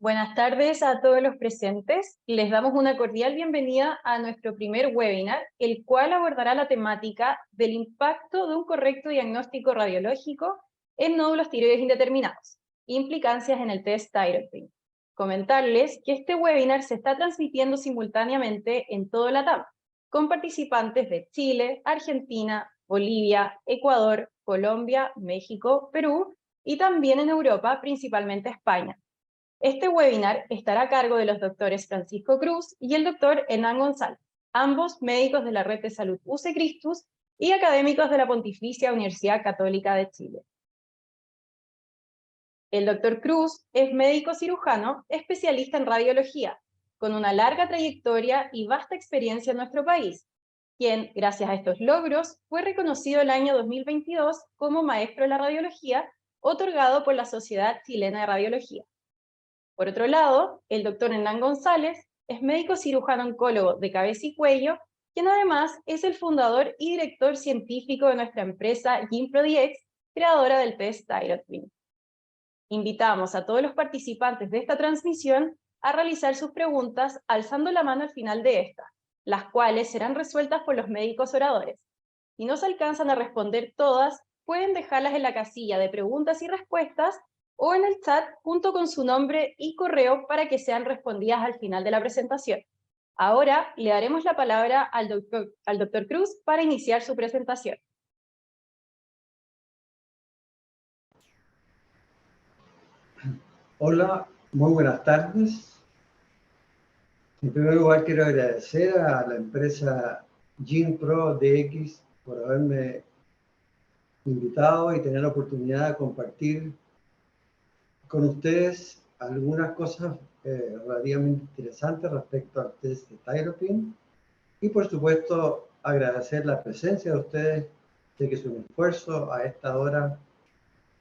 Buenas tardes a todos los presentes. Les damos una cordial bienvenida a nuestro primer webinar, el cual abordará la temática del impacto de un correcto diagnóstico radiológico en nódulos tiroides indeterminados, implicancias en el test Thyroid. Comentarles que este webinar se está transmitiendo simultáneamente en todo LATAM, con participantes de Chile, Argentina, Bolivia, Ecuador, Colombia, México, Perú y también en Europa, principalmente España. Este webinar estará a cargo de los doctores Francisco Cruz y el doctor Hernán González, ambos médicos de la Red de Salud UC Christus y académicos de la Pontificia Universidad Católica de Chile. El doctor Cruz es médico cirujano, especialista en radiología, con una larga trayectoria y vasta experiencia en nuestro país, quien, gracias a estos logros, fue reconocido el año 2022 como maestro de la radiología, otorgado por la Sociedad Chilena de Radiología. Por otro lado, el doctor Hernán González es médico cirujano oncólogo de cabeza y cuello, quien además es el fundador y director científico de nuestra empresa GynProDx, creadora del test Thyroid. Invitamos a todos los participantes de esta transmisión a realizar sus preguntas alzando la mano al final de esta, las cuales serán resueltas por los médicos oradores. Si no se alcanzan a responder todas, pueden dejarlas en la casilla de preguntas y respuestas o en el chat junto con su nombre y correo para que sean respondidas al final de la presentación. Ahora le daremos la palabra al doctor Cruz para iniciar su presentación. Hola, muy buenas tardes. En primer lugar, quiero agradecer a la empresa GynProDx por haberme invitado y tener la oportunidad de compartir con ustedes algunas cosas relativamente interesantes respecto al test de Thyroid. Y por supuesto, agradecer la presencia de ustedes. Sé que es un esfuerzo a esta hora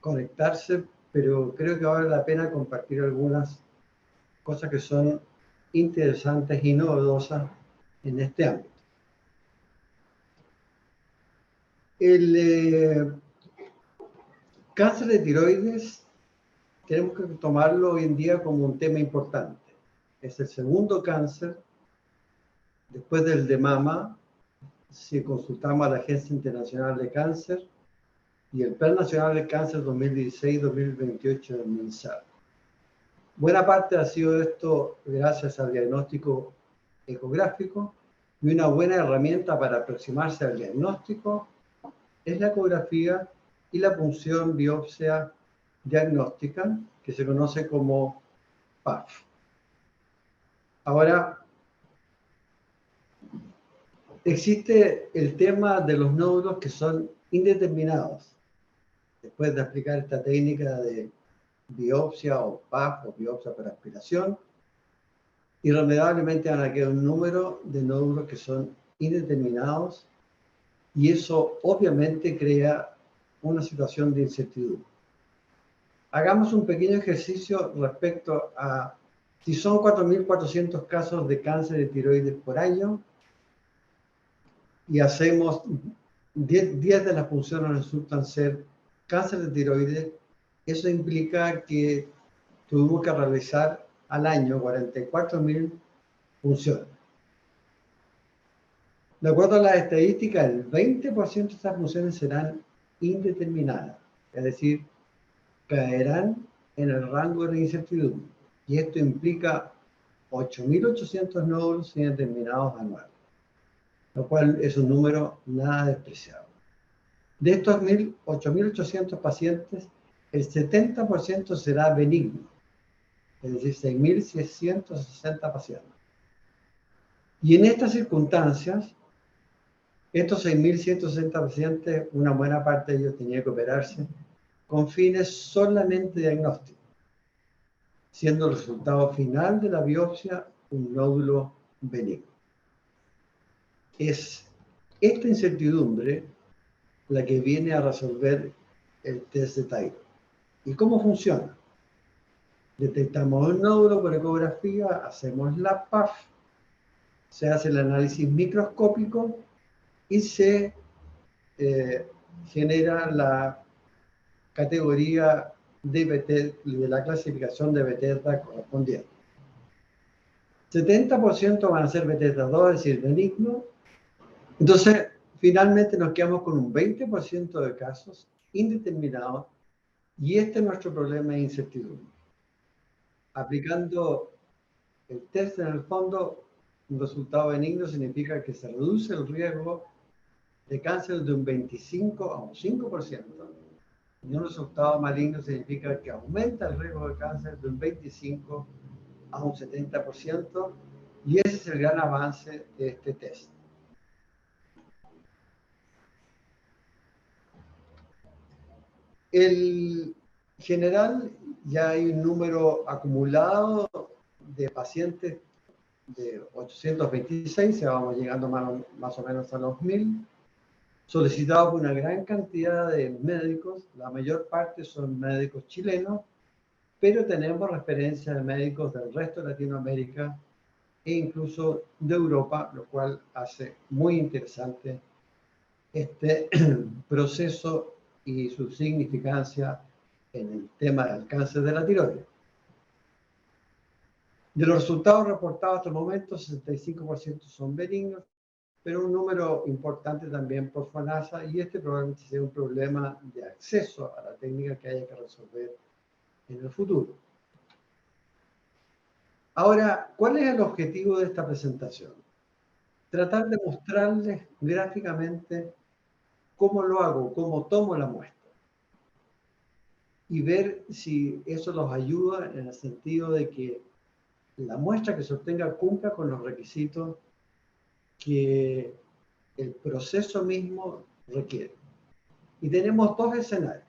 conectarse, pero creo que vale la pena compartir algunas cosas que son interesantes y novedosas en este ámbito. El cáncer de tiroides tenemos que tomarlo hoy en día como un tema importante. Es el segundo cáncer, después del de mama, si consultamos a la Agencia Internacional de Cáncer y el Plan Nacional de Cáncer 2016-2028 del MinSal. Buena parte ha sido esto gracias al diagnóstico ecográfico, y una buena herramienta para aproximarse al diagnóstico es la ecografía y la punción biopsia diagnóstica, que se conoce como PAF. Ahora, existe el tema de los nódulos que son indeterminados. Después de aplicar esta técnica de biopsia o PAF o biopsia por aspiración, irremediablemente van a quedar un número de nódulos que son indeterminados y eso obviamente crea una situación de incertidumbre. Hagamos un pequeño ejercicio respecto a si son 4.400 casos de cáncer de tiroides por año y hacemos 10 de las funciones resultan ser cáncer de tiroides, eso implica que tuvimos que realizar al año 44.000 funciones. De acuerdo a las estadísticas, el 20% de estas funciones serán indeterminadas, es decir, caerán en el rango de incertidumbre. Y esto implica 8.800 nódulos indeterminados anuales, lo cual es un número nada despreciable. De estos 8.800 pacientes, el 70% será benigno, es decir, 6.660 pacientes. Y en estas circunstancias, estos 6.160 pacientes, una buena parte de ellos tenía que operarse con fines solamente diagnósticos, siendo el resultado final de la biopsia un nódulo benigno. Es esta incertidumbre la que viene a resolver el test de Thyroid. ¿Y cómo funciona? Detectamos un nódulo por ecografía, hacemos la PAF, se hace el análisis microscópico y se genera la categoría de la clasificación de Bethesda correspondiente. 70% van a ser Bethesda 2, es decir, benigno. Entonces, finalmente nos quedamos con un 20% de casos indeterminados y este es nuestro problema de incertidumbre. Aplicando el test en el fondo, un resultado benigno significa que se reduce el riesgo de cáncer de un 25 a un 5%. Y un resultado maligno significa que aumenta el riesgo de cáncer de un 25 a un 70%. Y ese es el gran avance de este test. En general, ya hay un número acumulado de pacientes de 826, ya vamos llegando más o menos a los 1000, solicitados por una gran cantidad de médicos, la mayor parte son médicos chilenos, pero tenemos referencia de médicos del resto de Latinoamérica e incluso de Europa, lo cual hace muy interesante este proceso y su significancia en el tema del cáncer de la tiroides. De los resultados reportados hasta el momento, 65% son benignos, pero un número importante también por FONASA, y este probablemente sea un problema de acceso a la técnica que haya que resolver en el futuro. Ahora, ¿cuál es el objetivo de esta presentación? Tratar de mostrarles gráficamente cómo lo hago, cómo tomo la muestra. Y ver si eso los ayuda en el sentido de que la muestra que se obtenga cumpla con los requisitos que el proceso mismo requiere. Y tenemos dos escenarios.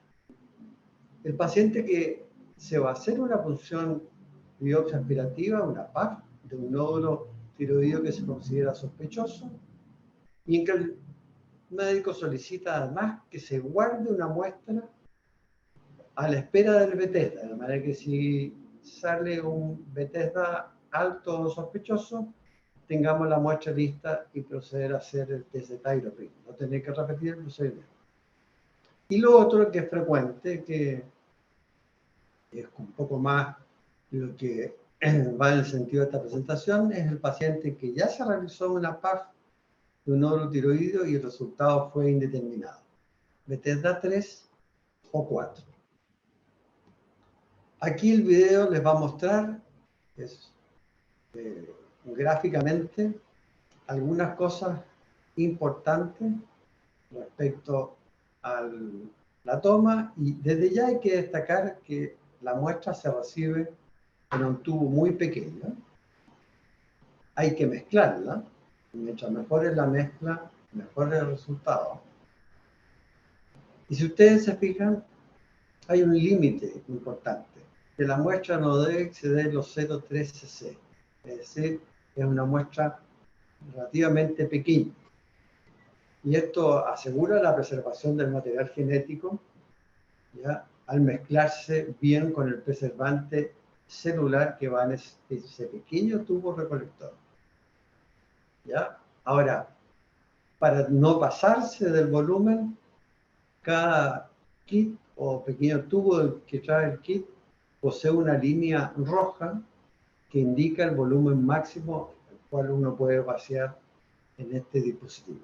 El paciente que se va a hacer una punción biopsia aspirativa, una PAF, de un nódulo tiroideo que se considera sospechoso, y en que el médico solicita además que se guarde una muestra a la espera del Bethesda, de manera que si sale un Bethesda alto o sospechoso, tengamos la muestra lista y proceder a hacer el test de Thyroid, no tener que repetir el procedimiento. Y lo otro que es frecuente, que es un poco más lo que va en el sentido de esta presentación, es el paciente que ya se realizó una PAF de un nódulo tiroideo y el resultado fue indeterminado. Bethesda 3 o 4. Aquí el video les va a mostrar gráficamente algunas cosas importantes respecto a la toma, y desde ya hay que destacar que la muestra se recibe en un tubo muy pequeño. Hay que mezclarla, y mientras mejor es la mezcla, mejor es el resultado. Y si ustedes se fijan, hay un límite importante, que la muestra no debe exceder los 0,3 cc, es decir, es una muestra relativamente pequeña. Y esto asegura la preservación del material genético, ¿ya?, al mezclarse bien con el preservante celular que va en ese pequeño tubo recolector. ¿Ya? Ahora, para no pasarse del volumen, cada kit o pequeño tubo que trae el kit posee una línea roja que indica el volumen máximo al cual uno puede vaciar en este dispositivo.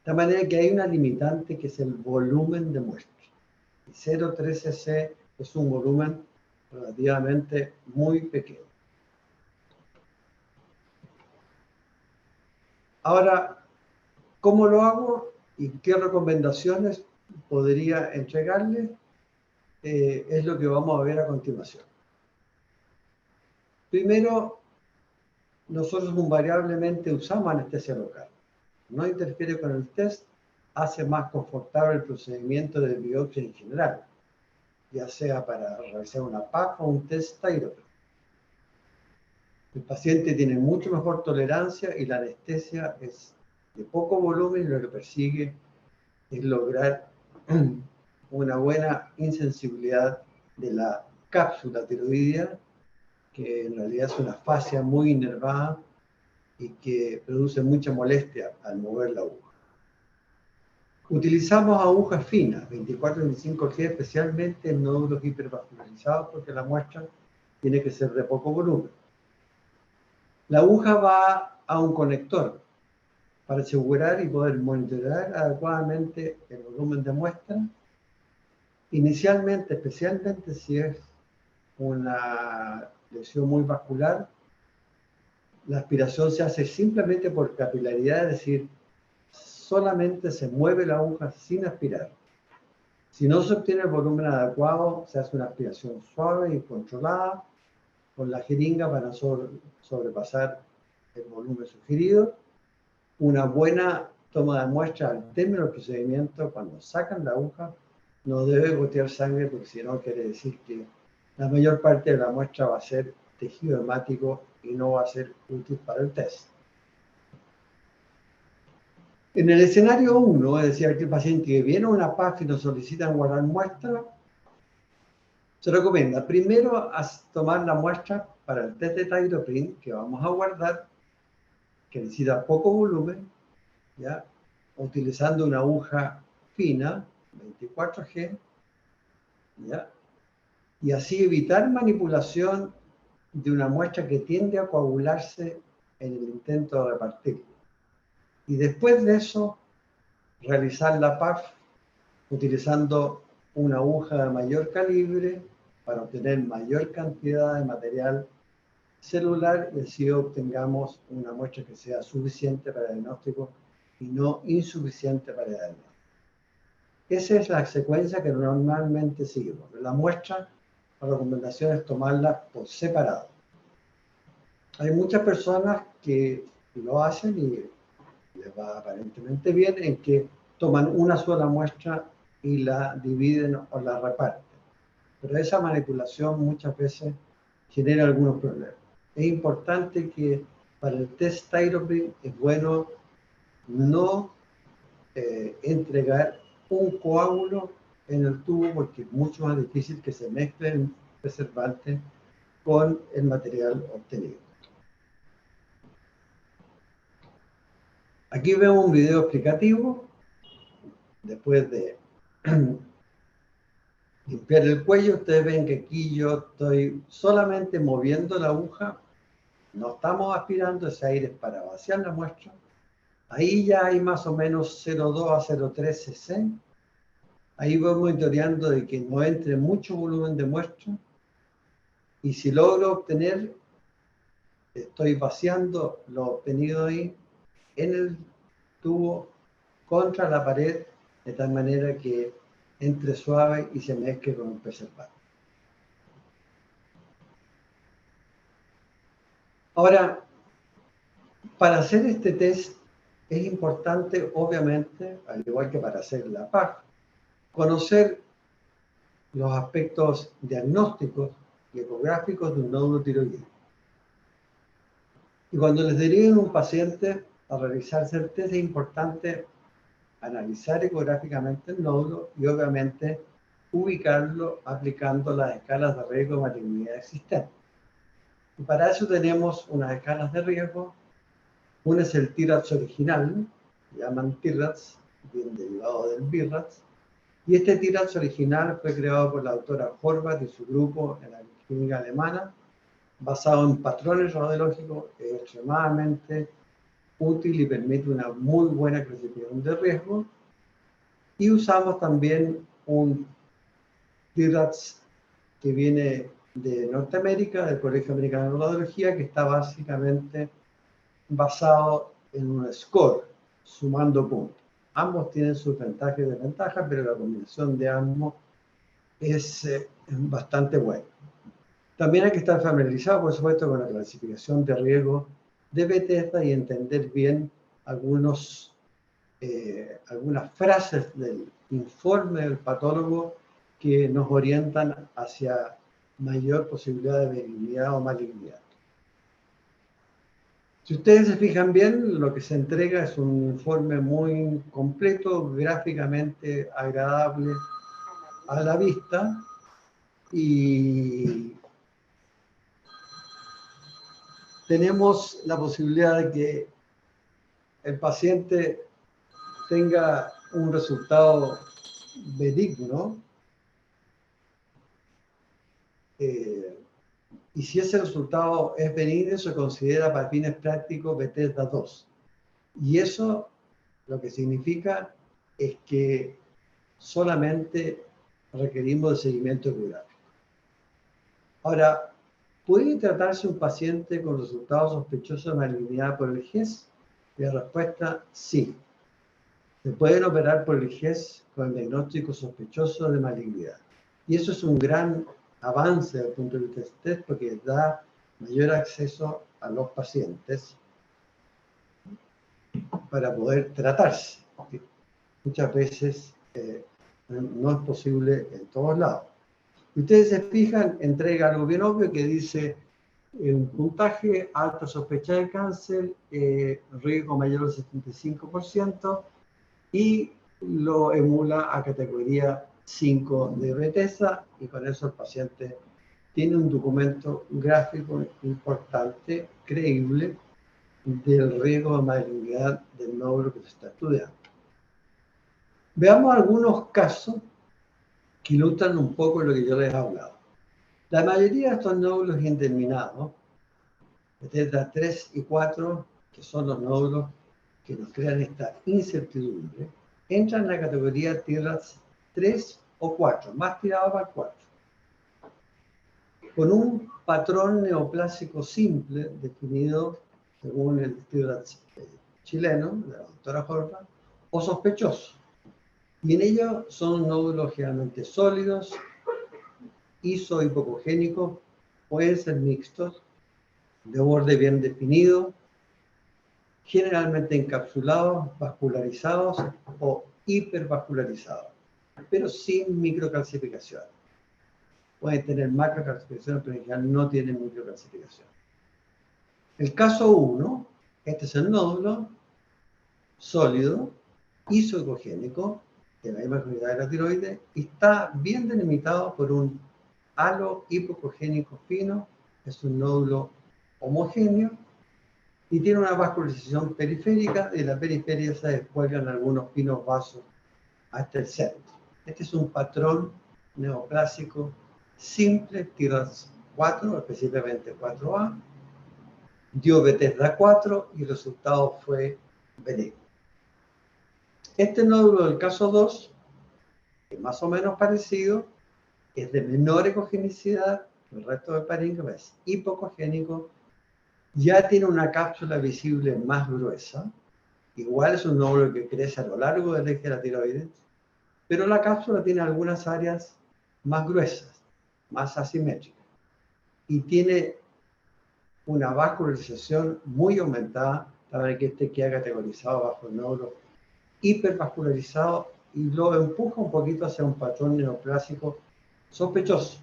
De manera que hay una limitante que es el volumen de muestra. 0,3 cc es un volumen relativamente muy pequeño. Ahora, ¿cómo lo hago y qué recomendaciones podría entregarles? Es lo que vamos a ver a continuación. Primero, nosotros invariablemente usamos anestesia local. No interfiere con el test, hace más confortable el procedimiento de biopsia en general, ya sea para realizar una PAF o un test Thyroid. El paciente tiene mucho mejor tolerancia y la anestesia es de poco volumen, y lo que persigue es lograr una buena insensibilidad de la cápsula tiroidea, que en realidad es una fascia muy inervada y que produce mucha molestia al mover la aguja. Utilizamos agujas finas, 24-25G, especialmente en nódulos hipervascularizados, porque la muestra tiene que ser de poco volumen. La aguja va a un conector para asegurar y poder monitorear adecuadamente el volumen de muestra. Inicialmente, especialmente si es una lesión muy vascular, la aspiración se hace simplemente por capilaridad, es decir, solamente se mueve la aguja sin aspirar. Si no se obtiene el volumen adecuado, se hace una aspiración suave y controlada con la jeringa para no sobrepasar el volumen sugerido. Una buena toma de muestra al término del procedimiento, cuando sacan la aguja, no debe gotear sangre, porque si no quiere decir que la mayor parte de la muestra va a ser tejido hemático y no va a ser útil para el test. En el escenario 1, es decir, aquel paciente que viene a una PAF y nos solicitan guardar muestra, se recomienda primero tomar la muestra para el test de Thyroprine que vamos a guardar, que necesita poco volumen, ¿ya? Utilizando una aguja fina, 24G, ¿ya? Y así evitar manipulación de una muestra que tiende a coagularse en el intento de repartirla. Y después de eso, realizar la PAF utilizando una aguja de mayor calibre para obtener mayor cantidad de material celular y así obtengamos una muestra que sea suficiente para el diagnóstico y no insuficiente para el diagnóstico. Esa es la secuencia que normalmente seguimos. La muestra, la recomendación es tomarla por separado. Hay muchas personas que lo hacen y les va aparentemente bien, en que toman una sola muestra y la dividen o la reparten. Pero esa manipulación muchas veces genera algunos problemas. Es importante que para el test Thyroprine es bueno no entregar un coágulo en el tubo, porque es mucho más difícil que se mezcle el preservante con el material obtenido. Aquí vemos un video explicativo. Después de limpiar el cuello, ustedes ven que aquí yo estoy solamente moviendo la aguja, no estamos aspirando ese aire para vaciar la muestra. Ahí ya hay más o menos 0,2 a 0,3 cc. Ahí voy monitoreando de que no entre mucho volumen de muestra. Y si logro obtener, estoy vaciando lo obtenido ahí en el tubo contra la pared, de tal manera que entre suave y se mezcle con el preservante. Ahora, para hacer este test es importante, obviamente, al igual que para hacer la PAF, conocer los aspectos diagnósticos y ecográficos de un nódulo tiroideo. Y cuando les deriven un paciente a realizarse el test, es importante analizar ecográficamente el nódulo y obviamente ubicarlo aplicando las escalas de riesgo de malignidad existentes. Y para eso tenemos unas escalas de riesgo. Una es el TIRADS original, se llaman TIRADS, bien derivado del BIRADS. Y este TIRADS original fue creado por la doctora Horvath y su grupo en la clínica alemana, basado en patrones radiológicos, es extremadamente útil y permite una muy buena clasificación de riesgo. Y usamos también un TIRADS que viene de Norteamérica, del Colegio Americano de Radiología, que está básicamente basado en un score, sumando puntos. Ambos tienen sus ventajas y desventajas, pero la combinación de ambos es bastante buena. También hay que estar familiarizado, por supuesto, con la clasificación de riesgo de Bethesda y entender bien algunas frases del informe del patólogo que nos orientan hacia mayor posibilidad de benignidad o malignidad. Si ustedes se fijan bien, lo que se entrega es un informe muy completo, gráficamente agradable a la vista y tenemos la posibilidad de que el paciente tenga un resultado benigno, y si ese resultado es benigno, se considera para fines prácticos Bethesda 2. Y eso lo que significa es que solamente requerimos de seguimiento ecográfico. Ahora, ¿puede tratarse un paciente con resultados sospechosos de malignidad por el GES? La respuesta, sí. Se pueden operar por el GES con el diagnóstico sospechoso de malignidad. Y eso es un gran avance desde el punto de vista del test porque da mayor acceso a los pacientes para poder tratarse. Muchas veces no es posible en todos lados. Ustedes se fijan, entrega algo bien obvio que dice un puntaje, alta sospecha de cáncer, riesgo mayor del 75%, y lo emula a categoría 5 de Bethesda, y con eso el paciente tiene un documento gráfico importante, creíble, del riesgo de malignidad del nódulo que se está estudiando. Veamos algunos casos que ilustran un poco lo que yo les he hablado. La mayoría de estos nódulos indeterminados, Bethesda 3 y 4, que son los nódulos que nos crean esta incertidumbre, entran en la categoría tierras 3 o 4, más tirado para el 4. Con un patrón neoplásico simple definido según el TIRAS chileno, de la doctora Horva, o sospechoso. Y en ello son nódulos generalmente sólidos, isohipocogénicos, pueden ser mixtos, de borde bien definido, generalmente encapsulados, vascularizados o hipervascularizados, pero sin microcalcificación. Pueden tener macrocalcificación, pero en general no tienen microcalcificación. El caso 1, este es el nódulo sólido, isoecogénico, de la misma unidad de la tiroides, y está bien delimitado por un halo hipocogénico fino, es un nódulo homogéneo, y tiene una vascularización periférica. De la periferia se descuelgan algunos finos vasos hasta el centro. Este es un patrón neoplásico simple, TIRAS 4, específicamente 4A, dio Bethesda 4 y el resultado fue benigno. Este nódulo del caso 2, que es más o menos parecido, es de menor ecogenicidad que el resto del parénquima, es hipocogénico, ya tiene una cápsula visible más gruesa, igual es un nódulo que crece a lo largo del eje de la tiroides, pero la cápsula tiene algunas áreas más gruesas, más asimétricas, y tiene una vascularización muy aumentada, para que este quede categorizado bajo el nódulo hipervascularizado y lo empuja un poquito hacia un patrón neoplásico sospechoso.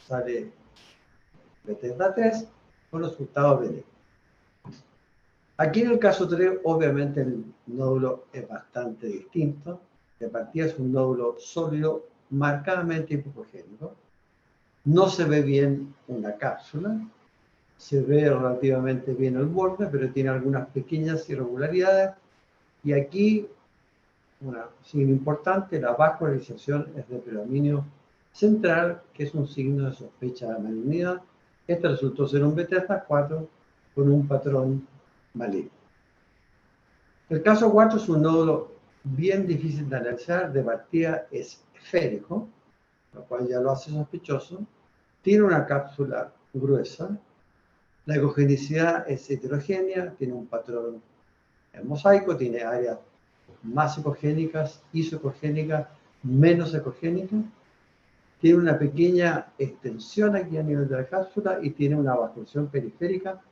Sale Bethesda 3 con resultados benignos. Aquí en el caso 3, obviamente el nódulo es bastante distinto. De partida es un nódulo sólido, marcadamente hipocogénico. No se ve bien una cápsula. Se ve relativamente bien el borde, pero tiene algunas pequeñas irregularidades. Y aquí, una signo importante, la vascularización es de predominio central, que es un signo de sospecha de malignidad. Este resultó ser un Bethesda 4 con un patrón maligno. El caso 4 es un nódulo bien difícil de analizar, de partida es esférico, lo cual ya lo hace sospechoso. Tiene una cápsula gruesa. La ecogenicidad es heterogénea, tiene un patrón mosaico, tiene áreas más ecogénicas, isoecogénicas, menos ecogénicas. Tiene una pequeña extensión aquí a nivel de la cápsula y tiene una vasculación periférica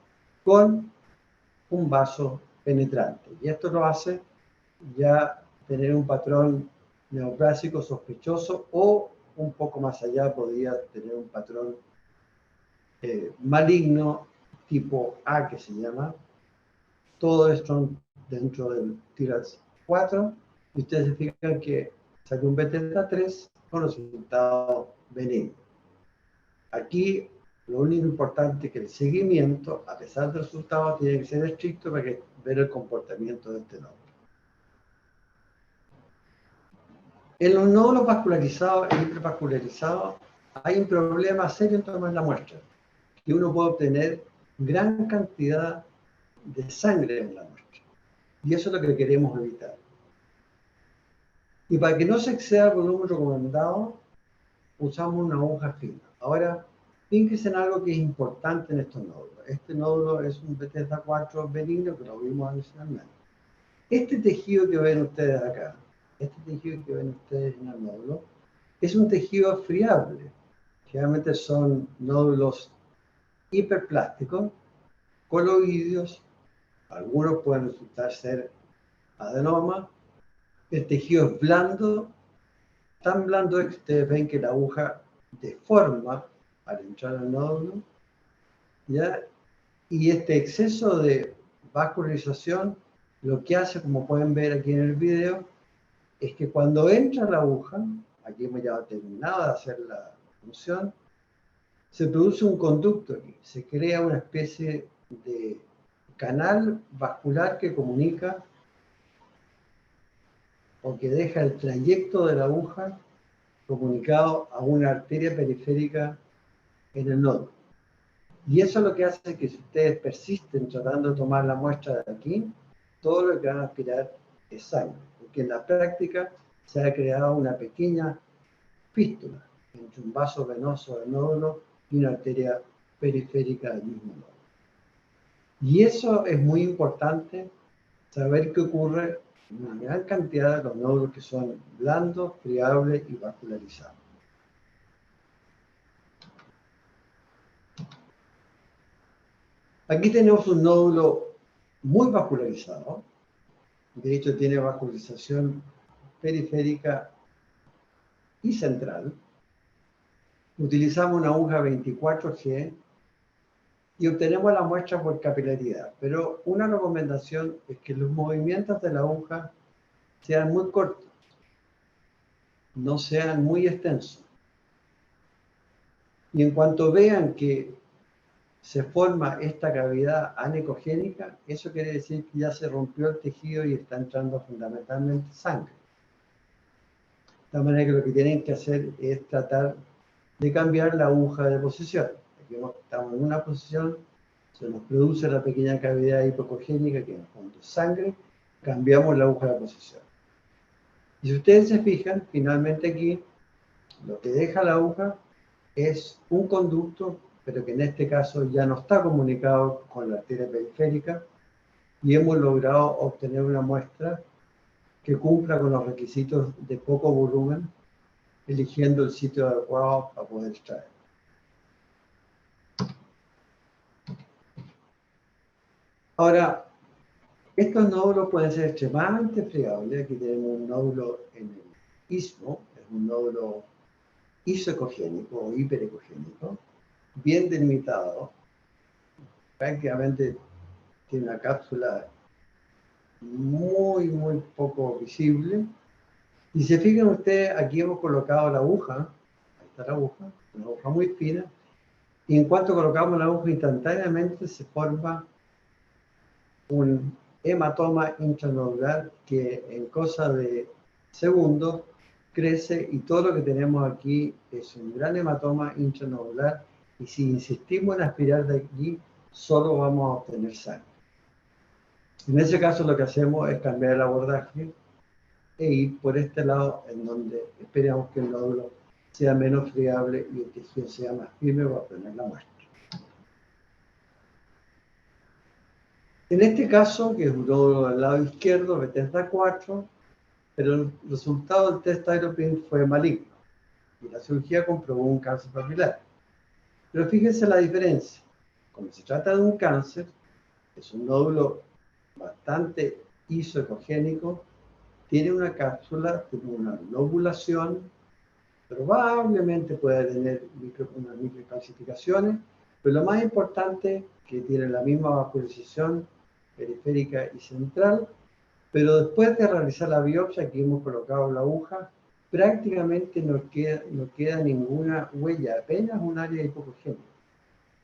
con un vaso penetrante. Y esto lo hace ya tener un patrón neoplásico sospechoso, o un poco más allá podría tener un patrón maligno tipo A, que se llama. Todo esto dentro del TIRAS 4, y ustedes se fijan que salió un Bethesda 3 con resultado benigno. Aquí lo único importante es que el seguimiento, a pesar del resultado, tiene que ser estricto para ver el comportamiento de este nódulo. En los nódulos vascularizados e hipervascularizados hay un problema serio en tomar la muestra, que uno puede obtener gran cantidad de sangre en la muestra. Y eso es lo que queremos evitar. Y para que no se exceda el volumen recomendado, usamos una aguja fina. Ahora, fíjense en algo que es importante en estos nódulos. Este nódulo es un Bethesda 4 benigno, que lo vimos adicionalmente. Este tejido que ven ustedes acá, este tejido que ven ustedes en el nódulo, es un tejido friable. Generalmente son nódulos hiperplásticos, coloidiosos, algunos pueden resultar ser adenoma. El tejido es blando, tan blando es que ustedes ven que la aguja deforma al entrar al nódulo, ¿ya? Y este exceso de vascularización lo que hace, como pueden ver aquí en el video, es que cuando entra la aguja, aquí hemos ya terminado de hacer la función, se produce un conducto aquí, se crea una especie de canal vascular que comunica o que deja el trayecto de la aguja comunicado a una arteria periférica en el nódulo. Y eso es lo que hace que si ustedes persisten tratando de tomar la muestra de aquí, todo lo que van a aspirar es sangre, porque en la práctica se ha creado una pequeña fístula entre un vaso venoso del nódulo y una arteria periférica del mismo nódulo. Y eso es muy importante, saber qué ocurre en una gran cantidad de los nódulos que son blandos, friables y vascularizados. Aquí tenemos un nódulo muy vascularizado, de hecho tiene vascularización periférica y central. Utilizamos una aguja 24G y obtenemos la muestra por capilaridad, pero una recomendación es que los movimientos de la aguja sean muy cortos, no sean muy extensos. Y en cuanto vean que se forma esta cavidad anecogénica, eso quiere decir que ya se rompió el tejido y está entrando fundamentalmente sangre. De manera que lo que tienen que hacer es tratar de cambiar la aguja de posición. Aquí estamos en una posición, se nos produce la pequeña cavidad hipocogénica, que en el fondo es sangre, cambiamos la aguja de posición. Y si ustedes se fijan, finalmente aquí, lo que deja la aguja es un conducto, pero que en este caso ya no está comunicado con la arteria periférica, y hemos logrado obtener una muestra que cumpla con los requisitos de poco volumen, eligiendo el sitio adecuado para poder extraer. Ahora, estos nódulos pueden ser extremadamente friables. Aquí tenemos un nódulo en el istmo, es un nódulo isoecogénico o hiperecogénico, bien delimitado, prácticamente tiene una cápsula muy poco visible. Y se fijan ustedes, aquí hemos colocado la aguja, ahí está la aguja, una aguja muy fina, y en cuanto colocamos la aguja, instantáneamente se forma un hematoma intranodular que en cosa de segundos crece, y todo lo que tenemos aquí es un gran hematoma intranodular, y si insistimos en aspirar de aquí, solo vamos a obtener sangre. En ese caso lo que hacemos es cambiar el abordaje e ir por este lado, en donde esperamos que el nódulo sea menos friable y el tejido sea más firme para obtener la muestra. En este caso, que es un nódulo del lado izquierdo, Bethesda 4, pero el resultado del test Tyropin fue maligno y la cirugía comprobó un cáncer papilar. Pero fíjense la diferencia. Cuando se trata de un cáncer, es un nódulo bastante isoecogénico, tiene una cápsula, tiene una lobulación, probablemente pueda tener unas microcalcificaciones, pero lo más importante es que tiene la misma vascularización periférica y central, pero después de realizar la biopsia, aquí hemos colocado la aguja, prácticamente no queda ninguna huella, apenas un área hipocogénica.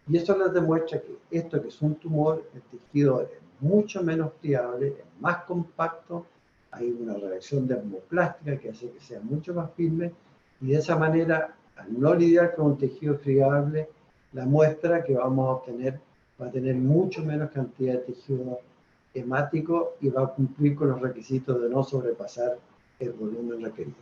Y eso nos demuestra que esto, que es un tumor, el tejido es mucho menos friable, es más compacto hay una reacción dermoplástica que hace que sea mucho más firme, y de esa manera, al no lidiar con un tejido friable, la muestra que vamos a obtener va a tener mucho menos cantidad de tejido hemático y va a cumplir con los requisitos de no sobrepasar el volumen requerido.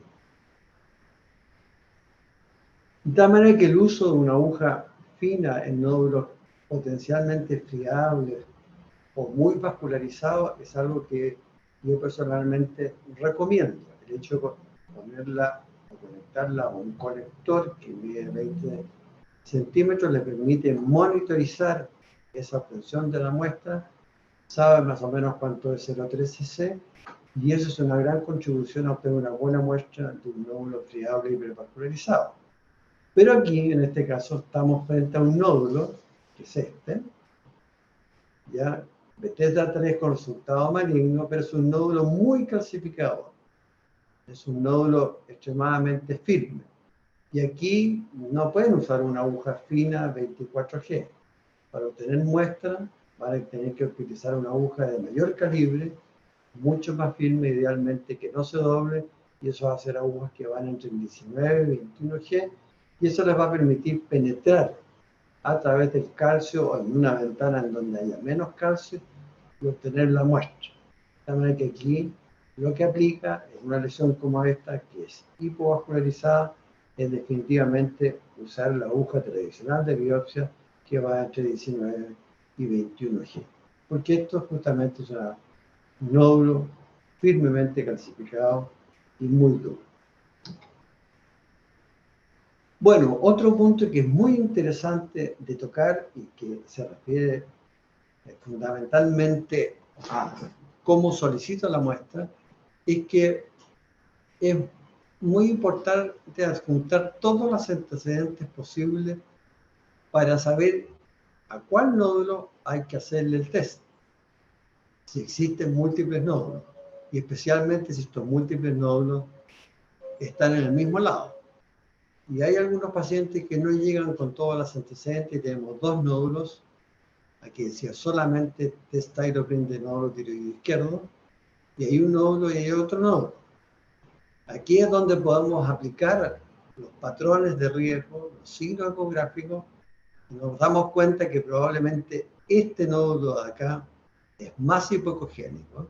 De tal manera que el uso de una aguja fina en nódulos potencialmente friables o muy vascularizados es algo que yo personalmente recomiendo. El hecho de ponerla o conectarla a un conector que mide 20 centímetros le permite monitorizar esa obtención de la muestra, sabe más o menos cuánto es 0,3 cc, y eso es una gran contribución a obtener una buena muestra de un nódulo friable y hipervascularizado. Pero aquí, en este caso, estamos frente a un nódulo, que es este, ya Bethesda 3 con resultado maligno, pero es un nódulo muy calcificado. Es un nódulo extremadamente firme. Y aquí no pueden usar una aguja fina 24G. Para obtener muestras van a tener que utilizar una aguja de mayor calibre, mucho más firme, idealmente que no se doble, y eso va a ser agujas que van entre el 19 y 21G, y eso les va a permitir penetrar a través del calcio o en una ventana en donde haya menos calcio y obtener la muestra. De manera que aquí lo que aplica en una lesión como esta, que es hipovascularizada, es definitivamente usar la aguja tradicional de biopsia que va entre 19 y 21G. Porque esto justamente es un nódulo firmemente calcificado y muy duro. Bueno, otro punto que es muy interesante de tocar y que se refiere fundamentalmente a cómo solicito la muestra, es que es muy importante adjuntar todos los antecedentes posibles para saber a cuál nódulo hay que hacerle el test. Si existen múltiples nódulos, y especialmente si estos múltiples nódulos están en el mismo lado. Y hay algunos pacientes que no llegan con todos los antecedentes, y tenemos dos nódulos. Aquí decía solamente test thyroprine de nódulo tiroideo izquierdo, y hay un nódulo y hay otro nódulo. Aquí es donde podemos aplicar los patrones de riesgo, los signos ecográficos, y nos damos cuenta que probablemente este nódulo de acá es más hipocogénico,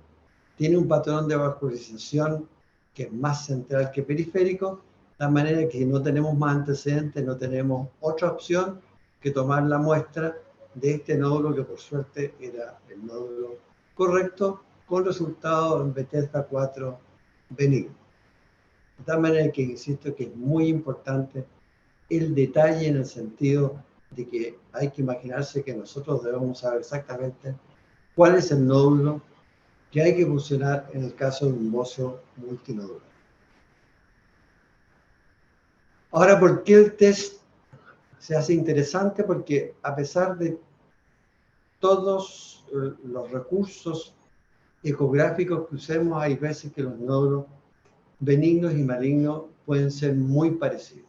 tiene un patrón de vascularización que es más central que periférico, de manera que no tenemos más antecedentes, no tenemos otra opción que tomar la muestra de este nódulo que por suerte era el nódulo correcto, con resultado en Bethesda 4 benigno. De tal manera que insisto que es muy importante el detalle en el sentido de que hay que imaginarse que nosotros debemos saber exactamente cuál es el nódulo que hay que funcionar en el caso de un bocio multinodular. Ahora, ¿por qué el test se hace interesante? Porque a pesar de todos los recursos ecográficos que usemos, hay veces que los nódulos benignos y malignos pueden ser muy parecidos.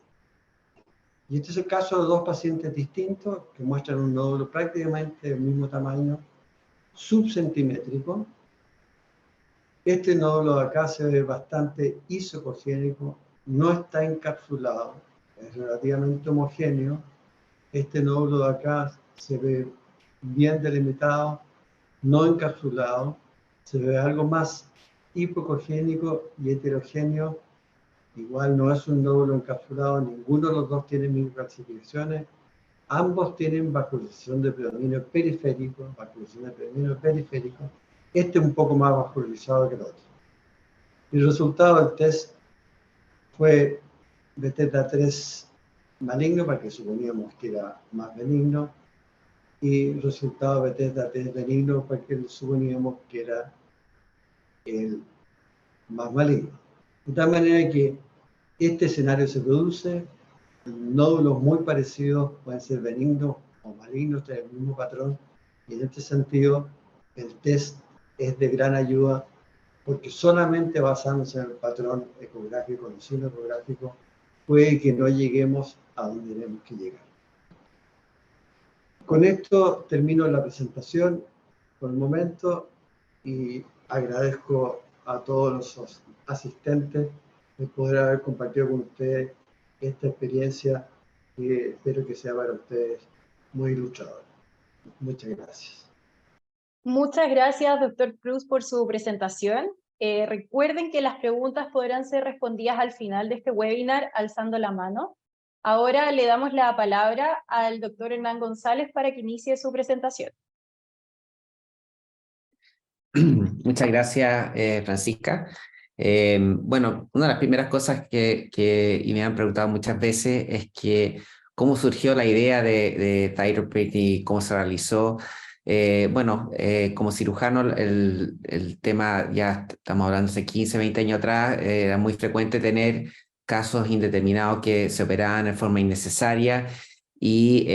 Y este es el caso de dos pacientes distintos que muestran un nódulo prácticamente del mismo tamaño, subcentimétrico. Este nódulo de acá se ve bastante isocogénico, no está encapsulado, es relativamente homogéneo. Este nódulo de acá se ve bien delimitado, no encapsulado, se ve algo más hipocogénico y heterogéneo. Igual no es un nódulo encapsulado, ninguno de los dos tiene microcalcificaciones. Ambos tienen vascularización de predominio periférico, Este es un poco más vascularizado que el otro. El resultado del test fue Bethesda 3 maligno, para que suponíamos que era más benigno, y el resultado de Bethesda 3 benigno, para que suponíamos que era el más maligno. De tal manera que este escenario se produce, nódulos muy parecidos pueden ser benignos o malignos, tienen el mismo patrón, y en este sentido el test es de gran ayuda porque solamente basándose en el patrón ecográfico, el signo ecográfico, puede que no lleguemos a donde tenemos que llegar. Con esto termino la presentación por el momento y agradezco a todos los asistentes de poder haber compartido con ustedes esta experiencia que espero que sea para ustedes muy ilustradora. Muchas gracias. Muchas gracias, doctor Cruz, por su presentación. Recuerden que las preguntas podrán ser respondidas al final de este webinar alzando la mano. Ahora le damos la palabra al doctor Hernán González para que inicie su presentación. Muchas gracias, Francisca. Bueno, una de las primeras cosas y me han preguntado muchas veces es que cómo surgió la idea de ThyroPrint y cómo se realizó. Bueno, como cirujano, el tema, ya estamos hablando hace 15, 20 años atrás, era muy frecuente tener casos indeterminados que se operaban de forma innecesaria y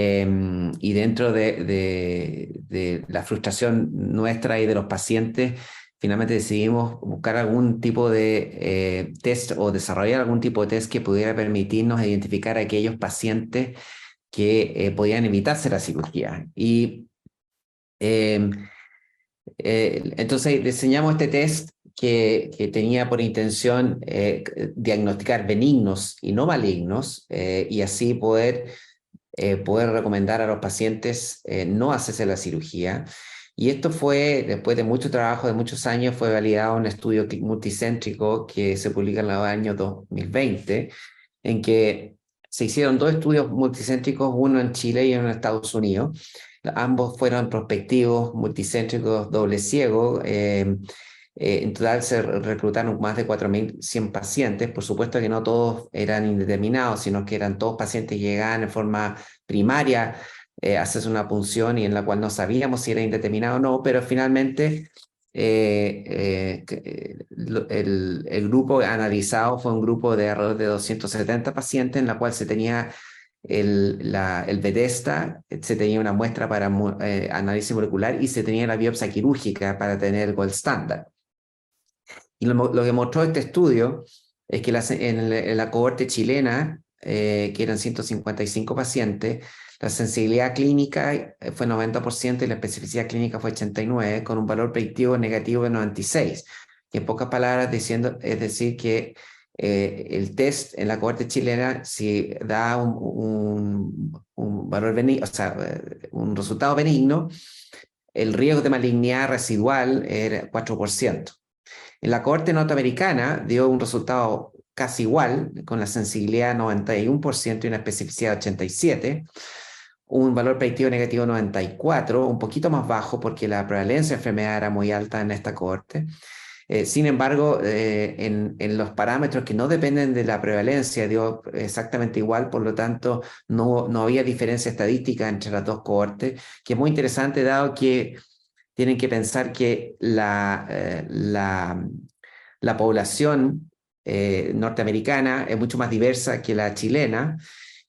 dentro de la frustración nuestra y de los pacientes, finalmente decidimos buscar algún tipo de test o desarrollar algún tipo de test que pudiera permitirnos identificar a aquellos pacientes que podían evitarse la cirugía. Y entonces diseñamos este test que tenía por intención diagnosticar benignos y no malignos y así poder recomendar a los pacientes no hacerse la cirugía. Y esto fue, después de mucho trabajo, de muchos años, fue validado en un estudio multicéntrico que se publica en el año 2020, en que se hicieron 2 estudios multicéntricos, uno en Chile y uno en Estados Unidos. Ambos fueron prospectivos, multicéntricos, doble ciego. En total se reclutaron más de 4.100 pacientes. Por supuesto que no todos eran indeterminados, sino que eran todos pacientes que llegaban en forma primaria a hacerse una punción y en la cual no sabíamos si era indeterminado o no, pero finalmente el grupo analizado fue un grupo de alrededor de 270 pacientes en la cual se tenía el Bethesda, se tenía una muestra para análisis molecular y se tenía la biopsia quirúrgica para tener el gold standard. Y lo que mostró este estudio es que en la cohorte chilena, que eran 155 pacientes, la sensibilidad clínica fue 90% y la especificidad clínica fue 89%, con un valor predictivo negativo de 96%. Que en pocas palabras es decir que el test en la cohorte chilena, si da un valor benigno, o sea, un resultado benigno, el riesgo de malignidad residual era 4%. En la cohorte norteamericana dio un resultado casi igual, con la sensibilidad 91% y una especificidad 87%, un valor predictivo negativo 94%, un poquito más bajo porque la prevalencia de enfermedad era muy alta en esta cohorte. Sin embargo, en los parámetros que no dependen de la prevalencia dio exactamente igual, por lo tanto no había diferencia estadística entre las 2 cohortes, que es muy interesante dado que tienen que pensar que la población norteamericana es mucho más diversa que la chilena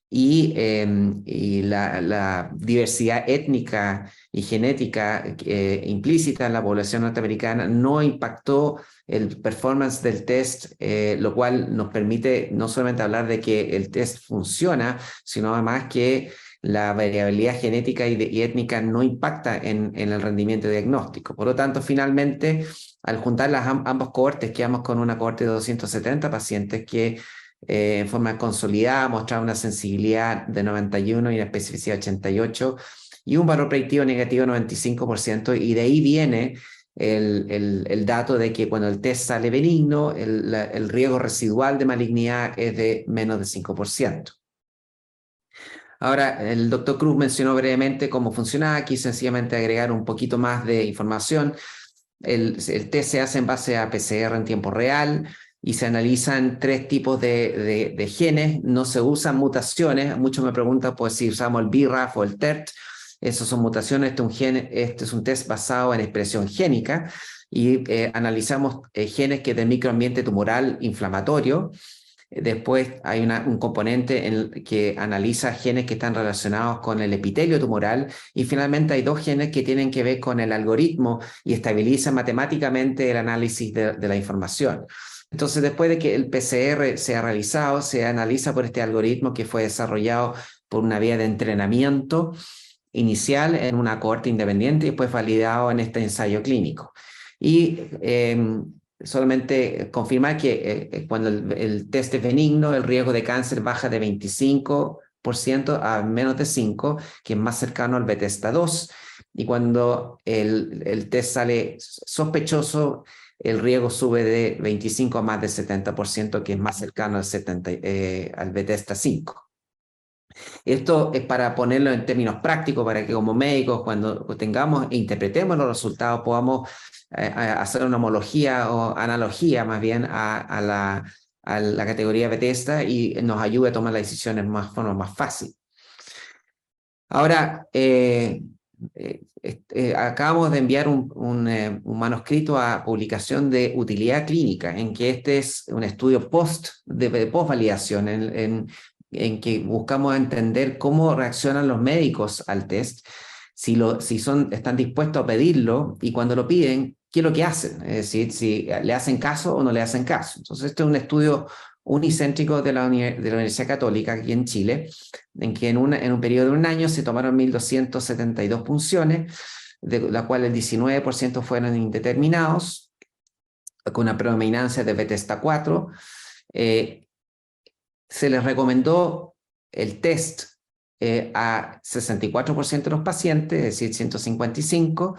y la diversidad étnica y genética implícita en la población norteamericana no impactó el performance del test, lo cual nos permite no solamente hablar de que el test funciona, sino además que la variabilidad genética y étnica no impacta en el rendimiento diagnóstico. Por lo tanto, finalmente, al juntar ambos cohortes, quedamos con una cohorte de 270 pacientes que en forma consolidada mostraba una sensibilidad de 91 y una especificidad 88 y un valor predictivo negativo de 95%, y de ahí viene el dato de que cuando el test sale benigno, el riesgo residual de malignidad es de menos de 5%. Ahora, el doctor Cruz mencionó brevemente cómo funcionaba, aquí sencillamente agregar un poquito más de información. El test se hace en base a PCR en tiempo real y se analizan 3 tipos de genes, no se usan mutaciones. Muchos me preguntan pues, si usamos el BRAF o el TERT. Esas son mutaciones. Este es un test basado en expresión génica y analizamos genes que del microambiente tumoral inflamatorio. Después hay un componente que analiza genes que están relacionados con el epitelio tumoral, y finalmente hay 2 genes que tienen que ver con el algoritmo y estabilizan matemáticamente el análisis de la información. Entonces, después de que el PCR sea realizado, se analiza por este algoritmo que fue desarrollado por una vía de entrenamiento inicial en una cohorte independiente y después validado en este ensayo clínico. Y solamente confirmar que cuando el test es benigno, el riesgo de cáncer baja de 25% a menos de 5%, que es más cercano al Bethesda 2. Y cuando el test sale sospechoso, el riesgo sube de 25 a más de 70%, que es más cercano al Bethesda 5. Esto es para ponerlo en términos prácticos, para que como médicos, cuando tengamos e interpretemos los resultados, podamos hacer una homología o analogía más bien a la categoría Bethesda y nos ayude a tomar las decisiones de forma más fácil. Ahora, acabamos de enviar un manuscrito a publicación de utilidad clínica, en que este es un estudio de post-validación, en que buscamos entender cómo reaccionan los médicos al test, si están dispuestos a pedirlo, y cuando lo piden, qué es lo que hacen, es decir, si le hacen caso o no le hacen caso. Entonces, este es un estudio unicéntrico de la Universidad Católica aquí en Chile, en que en un periodo de un año se tomaron 1.272 punciones, de la cual el 19% fueron indeterminados, con una predominancia de Bethesda 4. Se les recomendó el test a 64% de los pacientes, es decir, 155,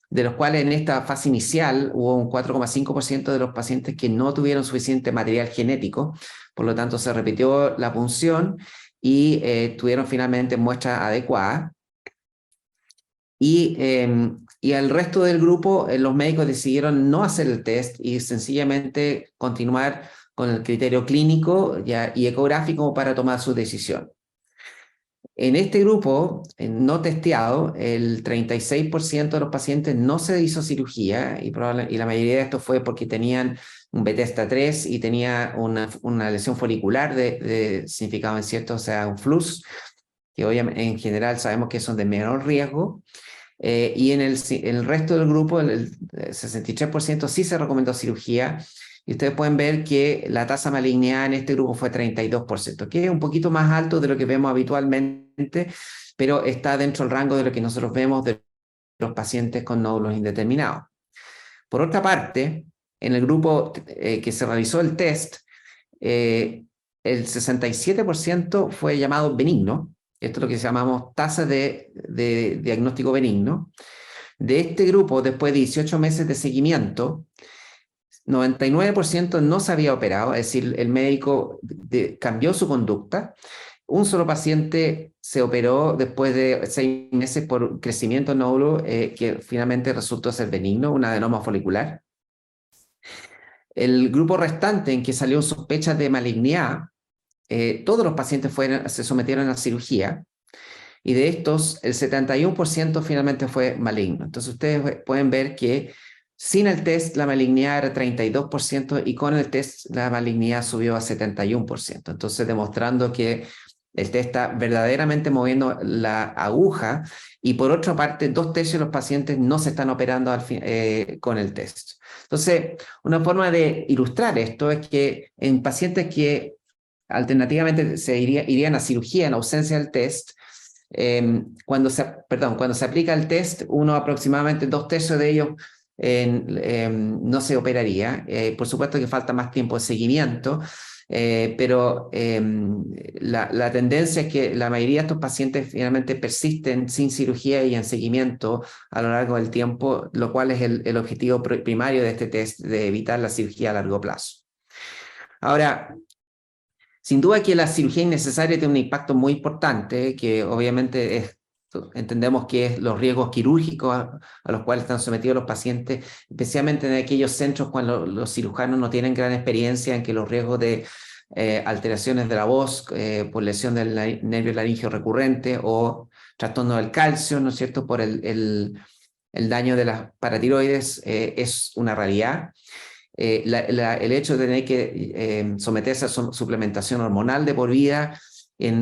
de los cuales en esta fase inicial hubo un 4,5% de los pacientes que no tuvieron suficiente material genético, por lo tanto se repitió la punción y tuvieron finalmente muestras adecuadas. Y al resto del grupo, los médicos decidieron no hacer el test y sencillamente continuar con el criterio clínico y ecográfico para tomar su decisión. En este grupo no testeado, el 36% de los pacientes no se hizo cirugía y la mayoría de esto fue porque tenían un Bethesda 3 y tenía una lesión folicular de significado incierto, o sea, un FLUS, que obviamente en general sabemos que son de menor riesgo. Y en el resto del grupo, el 63% sí se recomendó cirugía. Y ustedes pueden ver que la tasa de malignidad en este grupo fue 32%, que es un poquito más alto de lo que vemos habitualmente, pero está dentro del rango de lo que nosotros vemos de los pacientes con nódulos indeterminados. Por otra parte, en el grupo que se realizó el test, el 67% fue llamado benigno. Esto es lo que llamamos tasa de diagnóstico benigno. De este grupo, después de 18 meses de seguimiento, 99% no se había operado, es decir, el médico cambió su conducta. Un solo paciente se operó después de 6 meses por crecimiento de nódulo que finalmente resultó ser benigno, un adenoma folicular. El grupo restante en que salió sospecha de malignidad, todos los pacientes se sometieron a cirugía y de estos el 71% finalmente fue maligno. Entonces ustedes pueden ver que sin el test la malignidad era 32% y con el test la malignidad subió a 71%. Entonces demostrando que el test está verdaderamente moviendo la aguja y por otra parte 2/3 de los pacientes no se están operando con el test. Entonces una forma de ilustrar esto es que en pacientes que alternativamente irían a cirugía en ausencia del test, cuando se aplica el test, aproximadamente 2/3 de ellos no se operaría. Por supuesto que falta más tiempo de seguimiento, pero la tendencia es que la mayoría de estos pacientes finalmente persisten sin cirugía y en seguimiento a lo largo del tiempo, lo cual es el objetivo primario de este test, de evitar la cirugía a largo plazo. Ahora, sin duda que la cirugía innecesaria tiene un impacto muy importante, que obviamente entendemos que es los riesgos quirúrgicos a los cuales están sometidos los pacientes, especialmente en aquellos centros cuando los cirujanos no tienen gran experiencia, en que los riesgos de alteraciones de la voz por lesión del nervio laringeo recurrente o trastorno del calcio, ¿no es cierto?, por el daño de las paratiroides es una realidad. El hecho de tener que someterse a suplementación hormonal de por vida,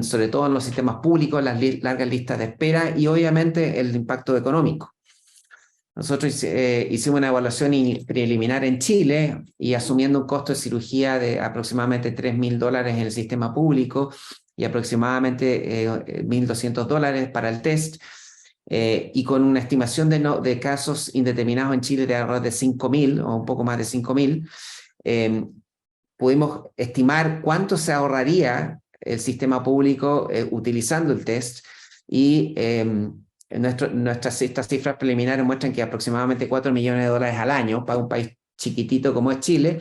sobre todo en los sistemas públicos, las largas listas de espera y obviamente el impacto económico. Nosotros hicimos una evaluación preliminar en Chile y asumiendo un costo de cirugía de aproximadamente $3.000 en el sistema público y aproximadamente $1.200 para el test, y con una estimación de casos indeterminados en Chile de alrededor de 5.000 o un poco más de 5.000, pudimos estimar cuánto se ahorraría el sistema público utilizando el test, y estas cifras preliminares muestran que aproximadamente $4 millones al año para un país chiquitito como es Chile,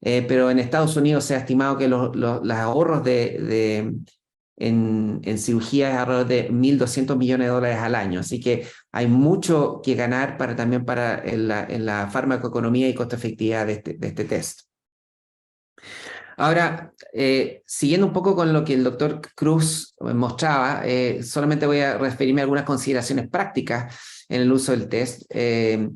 pero en Estados Unidos se ha estimado que los ahorros en cirugía es alrededor de $1.200 millones al año. Así que hay mucho que ganar también en la farmacoeconomía y costo efectividad de este test. Ahora, siguiendo un poco con lo que el doctor Cruz mostraba, solamente voy a referirme a algunas consideraciones prácticas en el uso del test. En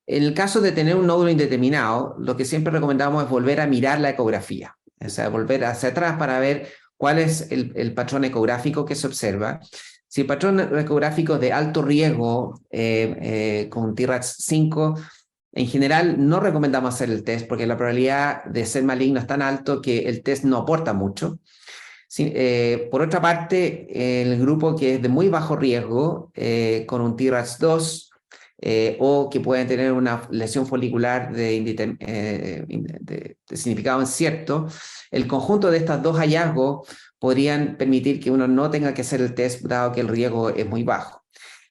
el caso de tener un nódulo indeterminado, lo que siempre recomendamos es volver a mirar la ecografía, o sea, volver hacia atrás para ver cuál es el patrón ecográfico que se observa. Si el patrón ecográfico es de alto riesgo con TRAX 5, en general no recomendamos hacer el test porque la probabilidad de ser maligno es tan alto que el test no aporta mucho. Por otra parte, el grupo que es de muy bajo riesgo, con un TRAX 2, o que pueden tener una lesión folicular de significado incierto, el conjunto de estos dos hallazgos podrían permitir que uno no tenga que hacer el test dado que el riesgo es muy bajo.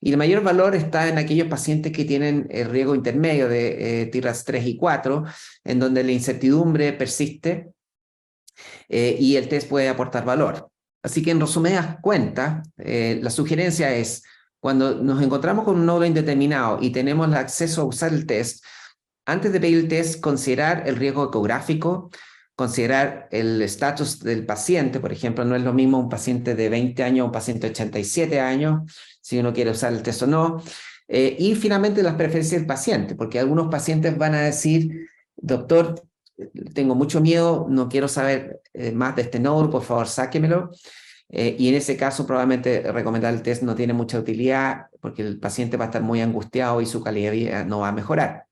Y el mayor valor está en aquellos pacientes que tienen el riesgo intermedio de TRAX 3 y 4, en donde la incertidumbre persiste y el test puede aportar valor. Así que en resumidas cuentas, la sugerencia es, cuando nos encontramos con un nódulo indeterminado y tenemos el acceso a usar el test, antes de pedir el test, considerar el riesgo ecográfico, considerar el estatus del paciente. Por ejemplo, no es lo mismo un paciente de 20 años o un paciente de 87 años, si uno quiere usar el test o no. Y finalmente las preferencias del paciente, porque algunos pacientes van a decir, doctor, tengo mucho miedo, no quiero saber más de este nódulo, por favor sáquemelo. Y en ese caso probablemente recomendar el test no tiene mucha utilidad porque el paciente va a estar muy angustiado y su calidad de vida no va a mejorar.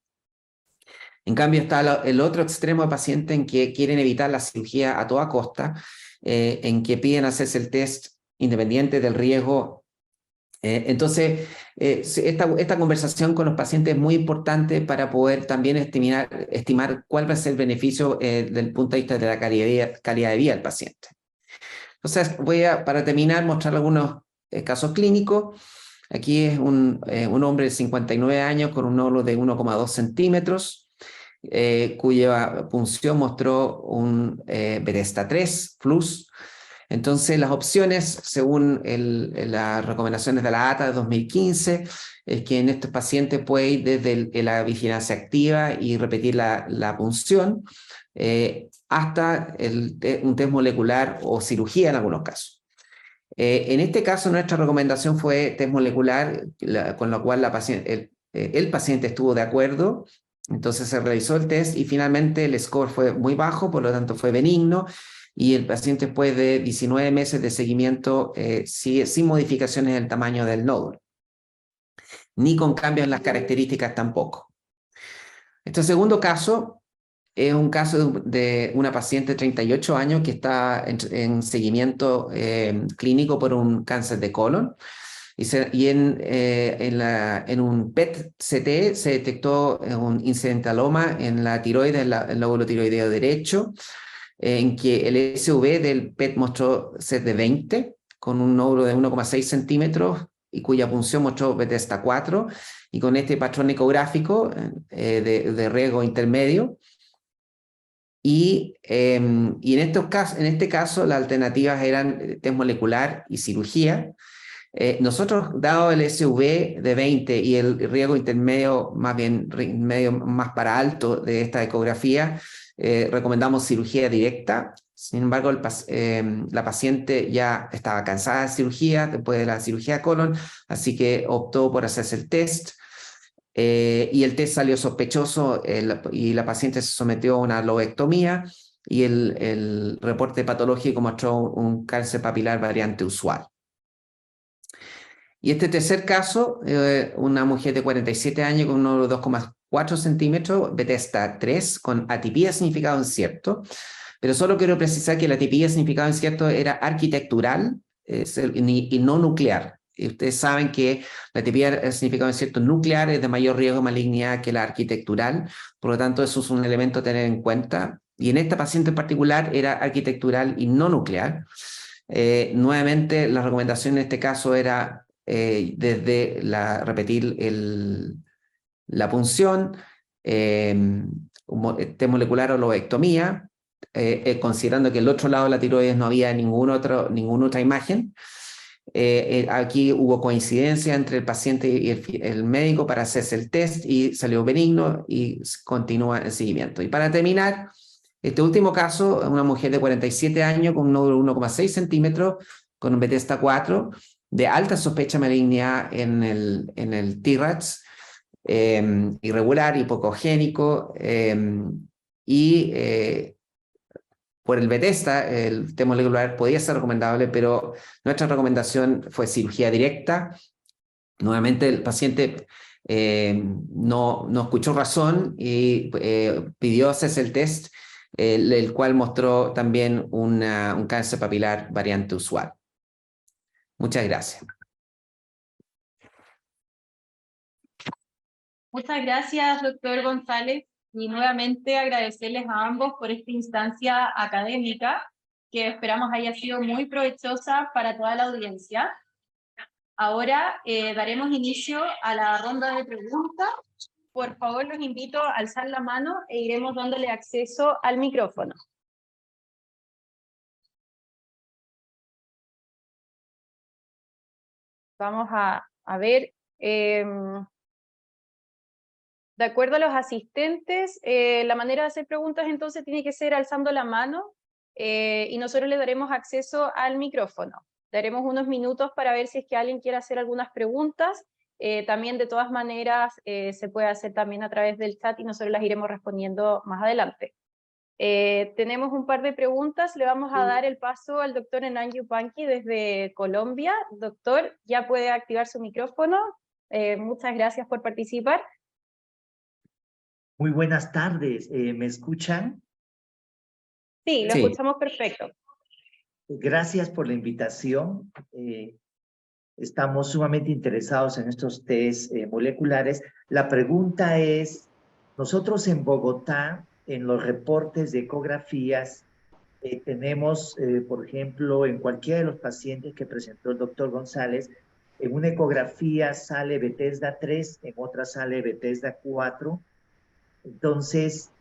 En cambio está el otro extremo de pacientes en que quieren evitar la cirugía a toda costa, en que piden hacerse el test independiente del riesgo. Entonces, esta conversación con los pacientes es muy importante para poder también estimar cuál va a ser el beneficio desde el punto de vista de la calidad de vida del paciente. Entonces, voy a, para terminar, mostrar algunos casos clínicos. Aquí es un hombre de 59 años con un nódulo de 1,2 centímetros, cuya punción mostró un Bethesda 3 plus. Entonces, las opciones, según las recomendaciones de la ATA de 2015, es que en estos pacientes puede ir desde la vigilancia activa y repetir la punción, hasta un test molecular o cirugía en algunos casos. En este caso, nuestra recomendación fue test molecular, con lo cual el paciente estuvo de acuerdo. Entonces se realizó el test y finalmente el score fue muy bajo, por lo tanto fue benigno, y el paciente después de 19 meses de seguimiento sin modificaciones en el tamaño del nódulo, ni con cambios en las características tampoco. Este segundo caso es un caso de una paciente de 38 años que está en seguimiento clínico por un cáncer de colon. Y en un PET-CT se detectó un incidentaloma en la tiroides, en el lóbulo tiroideo derecho, en que el SV del PET mostró ser de 20, con un nódulo de 1,6 centímetros y cuya punción mostró Bethesda 4, y con este patrón ecográfico de riesgo intermedio. Y en este caso las alternativas eran test molecular y cirugía. Nosotros, dado el SV de 20 y el riesgo intermedio, más para alto de esta ecografía, recomendamos cirugía directa. Sin embargo, la paciente ya estaba cansada de cirugía después de la cirugía de colon, así que optó por hacerse el test. Y el test salió sospechoso y la paciente se sometió a una lobectomía, y el reporte patológico mostró un cáncer papilar variante usual. Y este tercer caso, una mujer de 47 años con un nódulo de 2,4 centímetros, Bethesda 3, con atipía de significado incierto. Pero solo quiero precisar que la atipía de significado incierto era arquitectural y no nuclear. ustedes saben que la etiopía significa un cierto nuclear, es de mayor riesgo de malignidad que la arquitectural, por lo tanto eso es un elemento a tener en cuenta. Y en esta paciente en particular era arquitectural y no nuclear. Nuevamente, la recomendación en este caso era desde repetir la punción, test molecular o lobectomía, considerando que el otro lado de la tiroides no había ninguna otra imagen. Aquí hubo coincidencia entre el paciente y el médico para hacerse el test y salió benigno y continúa el seguimiento. Y para terminar, este último caso, una mujer de 47 años con un nódulo 1,6 centímetros, con un Bethesda 4, de alta sospecha de malignidad en el TRAX, irregular, hipocogénico, y por el Bethesda, el test molecular podía ser recomendable, pero nuestra recomendación fue cirugía directa. Nuevamente el paciente no escuchó razón y pidió hacerse el test, el cual mostró también un cáncer papilar variante usual. Muchas gracias. Muchas gracias, doctor González, y nuevamente agradecerles a ambos por esta instancia académica que esperamos haya sido muy provechosa para toda la audiencia. Ahora daremos inicio a la ronda de preguntas. Por favor, los invito a alzar la mano e iremos dándole acceso al micrófono. Vamos a ver. De acuerdo a los asistentes, la manera de hacer preguntas entonces tiene que ser alzando la mano y nosotros le daremos acceso al micrófono. Daremos unos minutos para ver si es que alguien quiere hacer algunas preguntas. También de todas maneras se puede hacer también a través del chat y nosotros las iremos respondiendo más adelante. Tenemos un par de preguntas. Le vamos a dar el paso al doctor Hernán Yupanqui desde Colombia. Doctor, ya puede activar su micrófono. Muchas gracias por participar. Muy buenas tardes, ¿me escuchan? Sí, lo escuchamos perfecto. Gracias por la invitación. Estamos sumamente interesados en estos test moleculares. La pregunta es, nosotros en Bogotá, en los reportes de ecografías, tenemos, por ejemplo, en cualquiera de los pacientes que presentó el doctor González, en una ecografía sale Bethesda 3, en otra sale Bethesda 4. Entonces,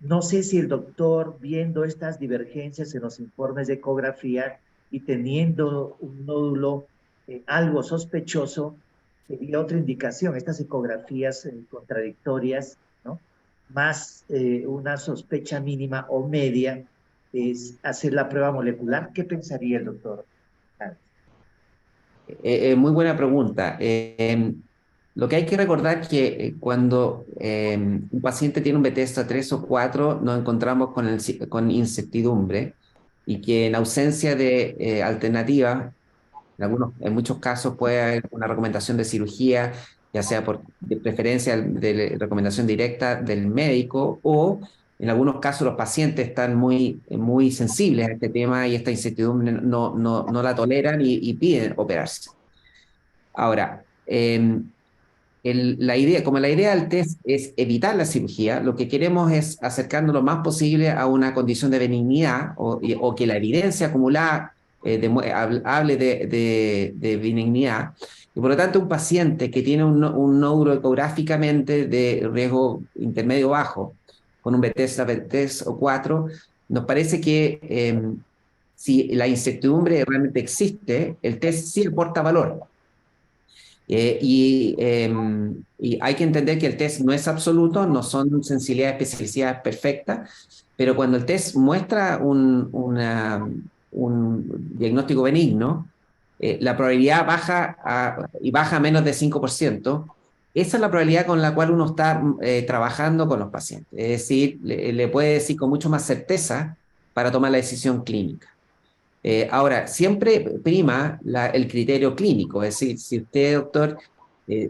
no sé si el doctor, viendo estas divergencias en los informes de ecografía y teniendo un nódulo algo sospechoso, sería otra indicación, estas ecografías contradictorias, ¿no? Más una sospecha mínima o media, es hacer la prueba molecular. ¿Qué pensaría el doctor? Muy buena pregunta. Lo que hay que recordar es que cuando un paciente tiene un Bethesda 3 o 4, nos encontramos con incertidumbre y que en ausencia de alternativa, en muchos casos puede haber una recomendación de cirugía, ya sea de preferencia de recomendación directa del médico, o en algunos casos los pacientes están muy sensibles a este tema y esta incertidumbre no la toleran y piden operarse. Ahora, la idea del test es evitar la cirugía, lo que queremos es acercarnos lo más posible a una condición de benignidad o que la evidencia acumulada hable de benignidad. Y por lo tanto, un paciente que tiene un nódulo ecográficamente de riesgo intermedio bajo, con un Bethesda 3 o 4, nos parece que si la incertidumbre realmente existe, el test sí aporta valor. Y hay que entender que el test no es absoluto, no son sensibilidades, especificidades perfectas, pero cuando el test muestra un diagnóstico benigno, la probabilidad baja a menos de 5%. Esa es la probabilidad con la cual uno está trabajando con los pacientes. Es decir, le puede decir con mucho más certeza para tomar la decisión clínica. Ahora, siempre prima el criterio clínico, es decir, si usted, doctor,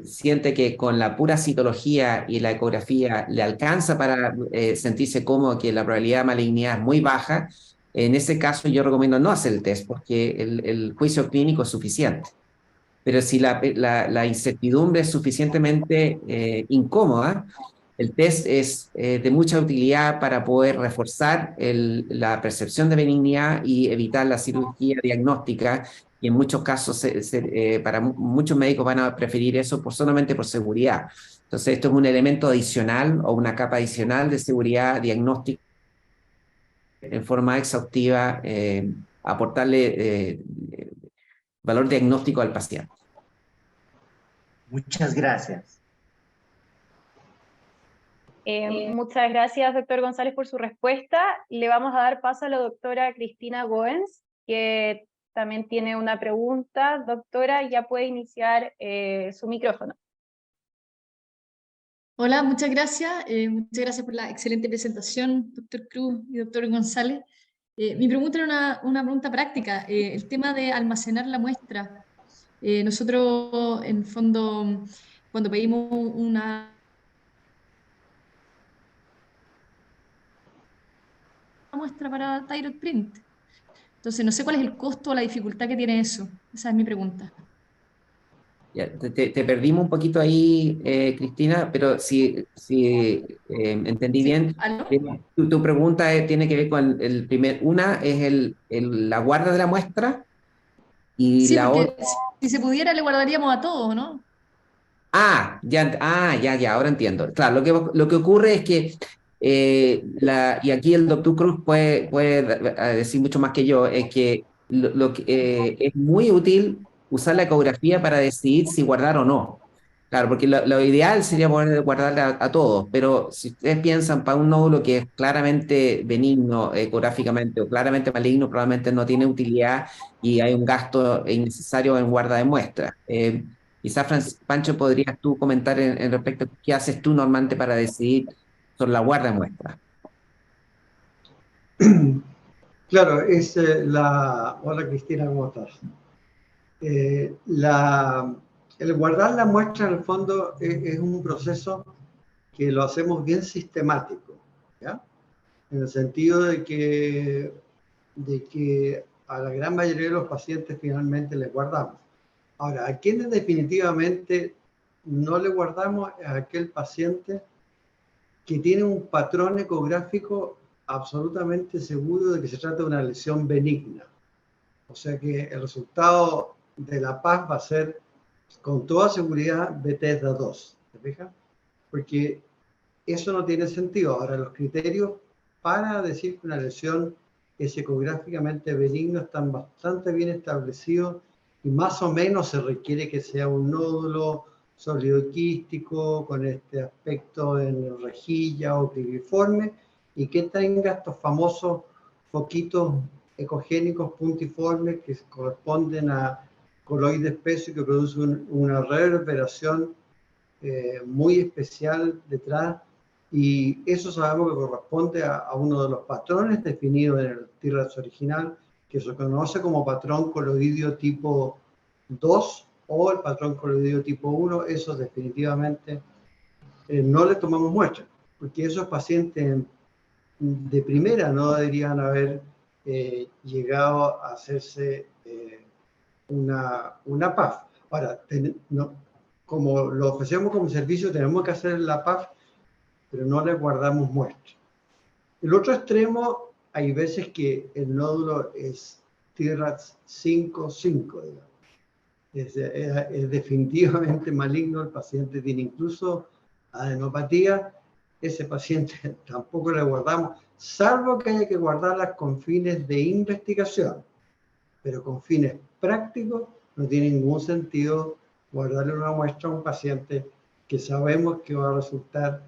siente que con la pura citología y la ecografía le alcanza para sentirse cómodo, que la probabilidad de malignidad es muy baja, en ese caso yo recomiendo no hacer el test porque el juicio clínico es suficiente. Pero si la incertidumbre es suficientemente incómoda, el test es de mucha utilidad para poder reforzar la percepción de benignidad y evitar la cirugía diagnóstica. Y en muchos casos, para muchos médicos van a preferir eso solamente por seguridad. Entonces, esto es un elemento adicional o una capa adicional de seguridad diagnóstica en forma exhaustiva, aportarle valor diagnóstico al paciente. Muchas gracias. Muchas gracias, doctor González, por su respuesta. Le vamos a dar paso a la doctora Cristina Goens, que también tiene una pregunta. Doctora, ya puede iniciar su micrófono. Hola, muchas gracias. Muchas gracias por la excelente presentación, doctor Cruz y doctor González. Mi pregunta era una pregunta práctica. El tema de almacenar la muestra. Nosotros, en fondo, cuando pedimos una muestra para Thyroid Print, entonces no sé cuál es el costo o la dificultad que tiene eso. Esa es mi pregunta. Ya, te perdimos un poquito ahí, Cristina, pero si entendí ¿Sí? bien, ¿Aló? tu pregunta tiene que ver con una es la guarda de la muestra y Sí, la porque otra. si se pudiera le guardaríamos a todos, ¿no? Ya, ahora entiendo. Claro, lo que ocurre es que, y aquí el doctor Cruz puede decir mucho más que yo, es que, es muy útil usar la ecografía para decidir si guardar o no. Claro, porque lo ideal sería poder guardarle a todos, pero si ustedes piensan para un nódulo que es claramente benigno ecográficamente o claramente maligno, probablemente no tiene utilidad y hay un gasto innecesario en guarda de muestras. Quizás, Pancho, podrías tú comentar en respecto a qué haces tú normalmente para decidir sobre la guarda de muestras. Claro, Hola Cristina, ¿cómo estás? El guardar la muestra en el fondo es un proceso que lo hacemos bien sistemático, ¿ya? En el sentido de que a la gran mayoría de los pacientes finalmente les guardamos. Ahora, a quienes definitivamente no le guardamos es a aquel paciente que tiene un patrón ecográfico absolutamente seguro de que se trata de una lesión benigna. O sea que el resultado de la PAS va a ser con toda seguridad Bethesda 2, ¿te fijas? Porque eso no tiene sentido. Ahora, los criterios para decir que una lesión es ecográficamente benigna están bastante bien establecidos y más o menos se requiere que sea un nódulo sólido quístico con este aspecto en rejilla o cribiforme y que tenga estos famosos foquitos ecogénicos puntiformes que corresponden a coloide espeso y que producen una reverberación muy especial detrás, y eso sabemos que corresponde a uno de los patrones definidos en el TIRAPS original, que se conoce como patrón coloidio tipo 2 o el patrón coloidio tipo 1. Eso definitivamente no le tomamos muestra, porque esos pacientes de primera no deberían haber llegado a hacerse una PAF. Ahora, como lo ofrecemos como servicio, tenemos que hacer la PAF, pero no le guardamos muestra. El otro extremo, hay veces que el nódulo es TIRAPS 5-5, digamos. Es definitivamente maligno, el paciente tiene incluso adenopatía, ese paciente tampoco le guardamos, salvo que haya que guardarlas con fines de investigación, pero con fines prácticos no tiene ningún sentido guardarle una muestra a un paciente que sabemos que va a resultar,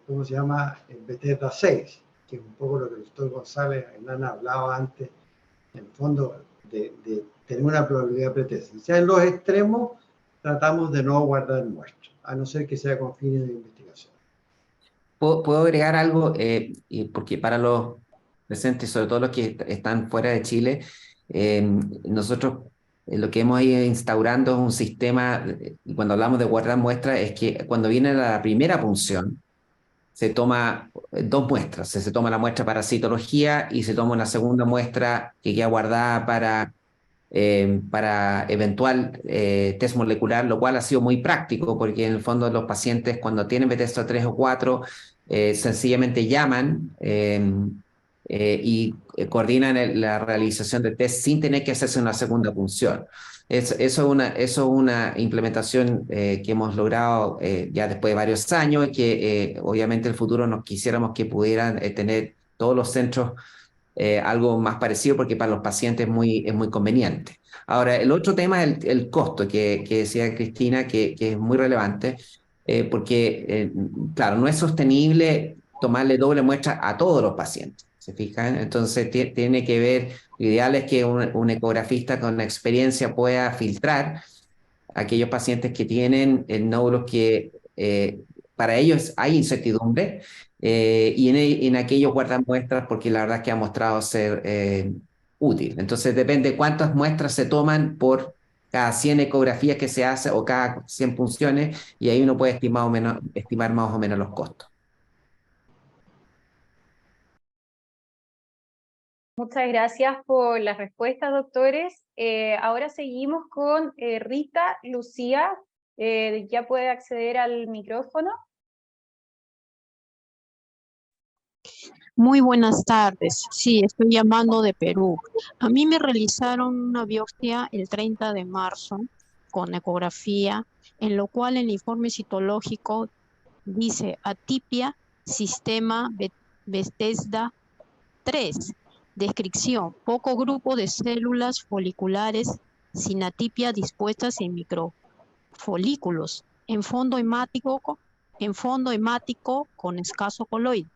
¿cómo se llama?, Bethesda 6, que es un poco lo que el doctor González Hernán hablaba antes, en el fondo, de tener una probabilidad pretesa. O sea, en los extremos tratamos de no guardar muestras, a no ser que sea con fines de investigación. ¿Puedo agregar algo? Porque para los presentes, sobre todo los que están fuera de Chile, nosotros lo que hemos ido instaurando es un sistema, y cuando hablamos de guardar muestras, es que cuando viene la primera punción, se toma dos muestras. Se toma la muestra para citología y se toma una segunda muestra que queda guardada para eventual test molecular, lo cual ha sido muy práctico porque en el fondo los pacientes cuando tienen Bethesda 3 o 4 sencillamente llaman y coordinan la realización de test sin tener que hacerse una segunda punción. Eso es una implementación que hemos logrado ya después de varios años y que obviamente en el futuro nos quisiéramos que pudieran tener todos los centros algo más parecido porque para los pacientes es muy conveniente. Ahora, el otro tema es el costo que decía Cristina, que es muy relevante, porque, claro, no es sostenible tomarle doble muestra a todos los pacientes, ¿se fijan? Entonces, tiene que ver, lo ideal es que un ecografista con experiencia pueda filtrar aquellos pacientes que tienen nódulos que para ellos hay incertidumbre y en aquellos guardan muestras porque la verdad es que ha mostrado ser útil. Entonces depende cuántas muestras se toman por cada 100 ecografías que se hace o cada 100 punciones y ahí uno puede estimar más o menos los costos. Muchas gracias por las respuestas, doctores. Ahora seguimos con Rita Lucía. ¿Ya puede acceder al micrófono? Muy buenas tardes. Sí, estoy llamando de Perú. A mí me realizaron una biopsia el 30 de marzo con ecografía, en lo cual el informe citológico dice atipia sistema Bethesda 3. Descripción: poco grupo de células foliculares sin atipia dispuestas en microfolículos, en fondo hemático con escaso coloide.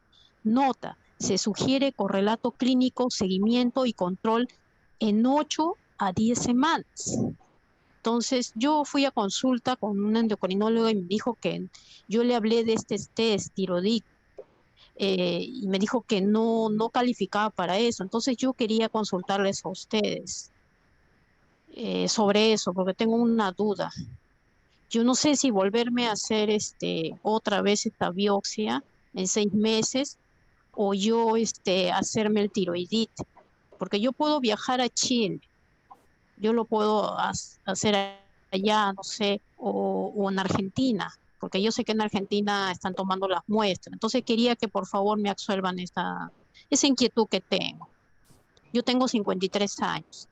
Nota: se sugiere correlato clínico, seguimiento y control en 8 a 10 semanas. Entonces, yo fui a consulta con un endocrinólogo y me dijo que yo le hablé de este test, tiroidit, y me dijo que no calificaba para eso. Entonces, yo quería consultarles a ustedes sobre eso, porque tengo una duda. Yo no sé si volverme a hacer otra vez esta biopsia en 6 meses o yo hacerme el tiroidit, porque yo puedo viajar a Chile, yo lo puedo hacer allá, no sé, o en Argentina, porque yo sé que en Argentina están tomando las muestras. Entonces quería que por favor me absuelvan esa inquietud que tengo. Yo tengo 53 años.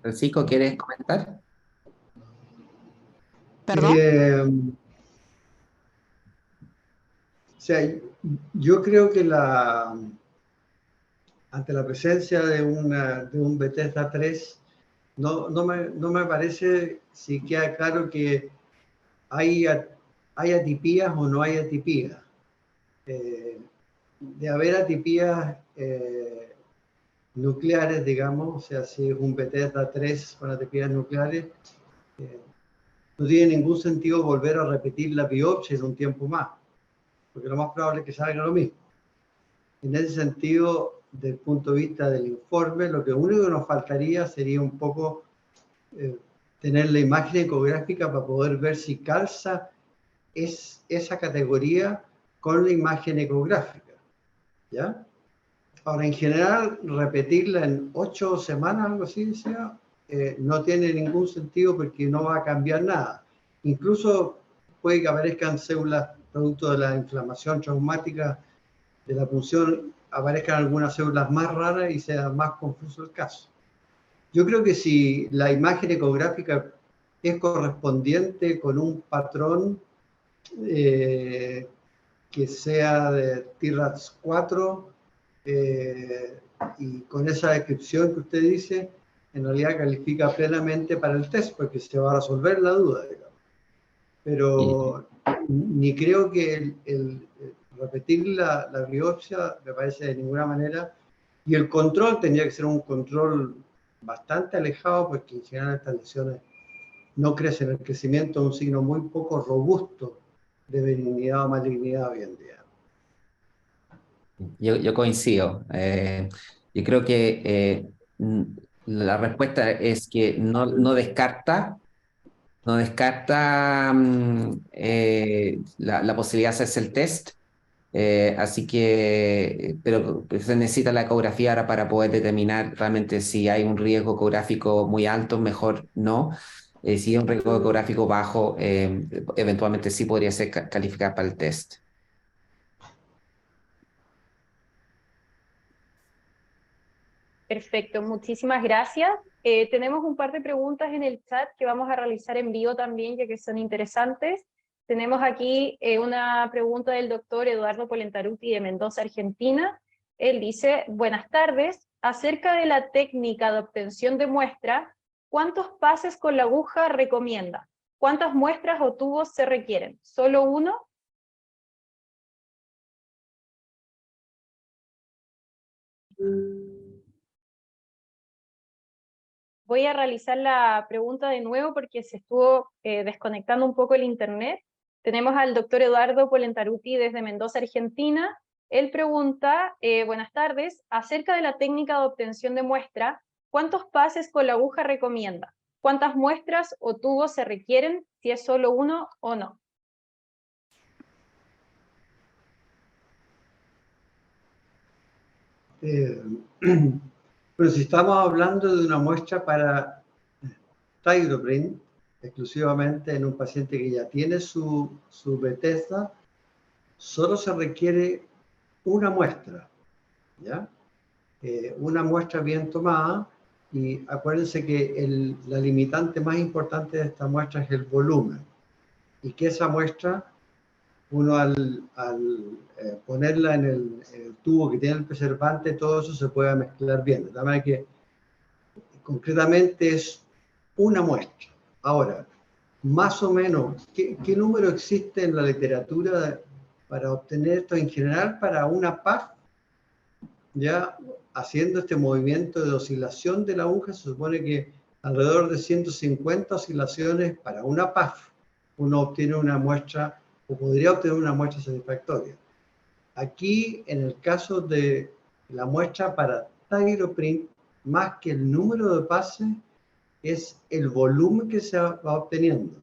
Francisco, ¿quieres comentar? ¿Perdón? O sea, yo creo que ante la presencia de un Bethesda 3, no me parece si queda claro que hay atipías o no hay atipías. De haber atipías nucleares, digamos, o sea, si es un Bethesda 3 con atipías nucleares, no tiene ningún sentido volver a repetir la biopsia en un tiempo más, porque lo más probable es que salga lo mismo. En ese sentido, desde el punto de vista del informe, lo que único que nos faltaría sería un poco tener la imagen ecográfica para poder ver si calza esa categoría con la imagen ecográfica, ¿ya? Ahora, en general, repetirla en 8 semanas, algo así, sea, no tiene ningún sentido porque no va a cambiar nada. Incluso puede que aparezcan células producto de la inflamación traumática de la punción, aparezcan algunas células más raras y sea más confuso el caso. Yo creo que si la imagen ecográfica es correspondiente con un patrón que sea de TRAPS 4 y con esa descripción que usted dice, en realidad califica plenamente para el test porque se va a resolver la duda, digamos. Pero ni creo que el repetir la biopsia me parece de ninguna manera, y el control tendría que ser un control bastante alejado porque en general estas lesiones no crecen. El crecimiento es un signo muy poco robusto de benignidad o malignidad hoy en día. Yo coincido. Yo creo que la respuesta es que no descarta la posibilidad de hacerse el test, Así que, pero se necesita la ecografía ahora para poder determinar realmente si hay un riesgo ecográfico muy alto, mejor no. Si hay un riesgo ecográfico bajo, eventualmente sí podría ser calificar para el test. Perfecto, muchísimas gracias. Tenemos un par de preguntas en el chat que vamos a realizar en vivo también, ya que son interesantes. Tenemos aquí una pregunta del doctor Eduardo Polentaruti de Mendoza, Argentina. Él dice, buenas tardes, acerca de la técnica de obtención de muestra, ¿cuántos pases con la aguja recomienda? ¿Cuántas muestras o tubos se requieren? ¿Solo uno? Voy a realizar la pregunta de nuevo porque se estuvo desconectando un poco el internet. Tenemos al doctor Eduardo Polentaruti desde Mendoza, Argentina. Él pregunta, buenas tardes, acerca de la técnica de obtención de muestra, ¿cuántos pases con la aguja recomienda? ¿Cuántas muestras o tubos se requieren, si es solo uno o no? Pero si estamos hablando de una muestra para Tyroprint, exclusivamente en un paciente que ya tiene su Bethesda, solo se requiere una muestra, ¿ya? Una muestra bien tomada, y acuérdense que la limitante más importante de esta muestra es el volumen, y que esa muestra, uno al ponerla en el tubo que tiene el preservante, todo eso se puede mezclar bien, de manera que concretamente es una muestra. Ahora, más o menos, ¿qué número existe en la literatura para obtener esto en general para una PAF? Ya haciendo este movimiento de oscilación de la aguja, se supone que alrededor de 150 oscilaciones para una PAF, uno obtiene una muestra, o podría obtener una muestra satisfactoria. Aquí, en el caso de la muestra para Tyroprint, más que el número de pases, es el volumen que se va obteniendo.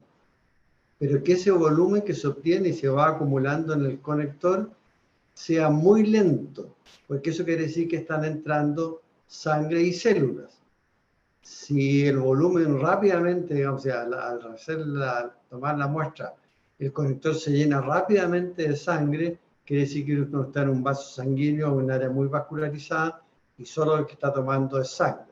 Pero que ese volumen que se obtiene y se va acumulando en el conector sea muy lento, porque eso quiere decir que están entrando sangre y células. Si el volumen rápidamente, digamos, o sea, al tomar la muestra, el conector se llena rápidamente de sangre, quiere decir que uno está en un vaso sanguíneo o en un área muy vascularizada y solo el que está tomando es sangre.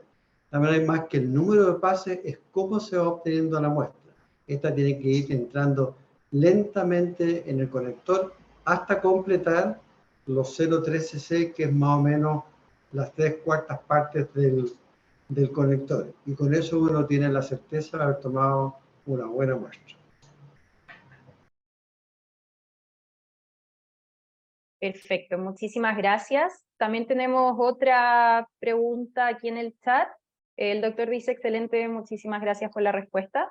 También hay más que el número de pases, es cómo se va obteniendo la muestra. Esta tiene que ir entrando lentamente en el conector hasta completar los 0,3 cc, que es más o menos las 3/4 partes del conector. Y con eso uno tiene la certeza de haber tomado una buena muestra. Perfecto, muchísimas gracias. También tenemos otra pregunta aquí en el chat. El doctor dice, excelente, muchísimas gracias por la respuesta.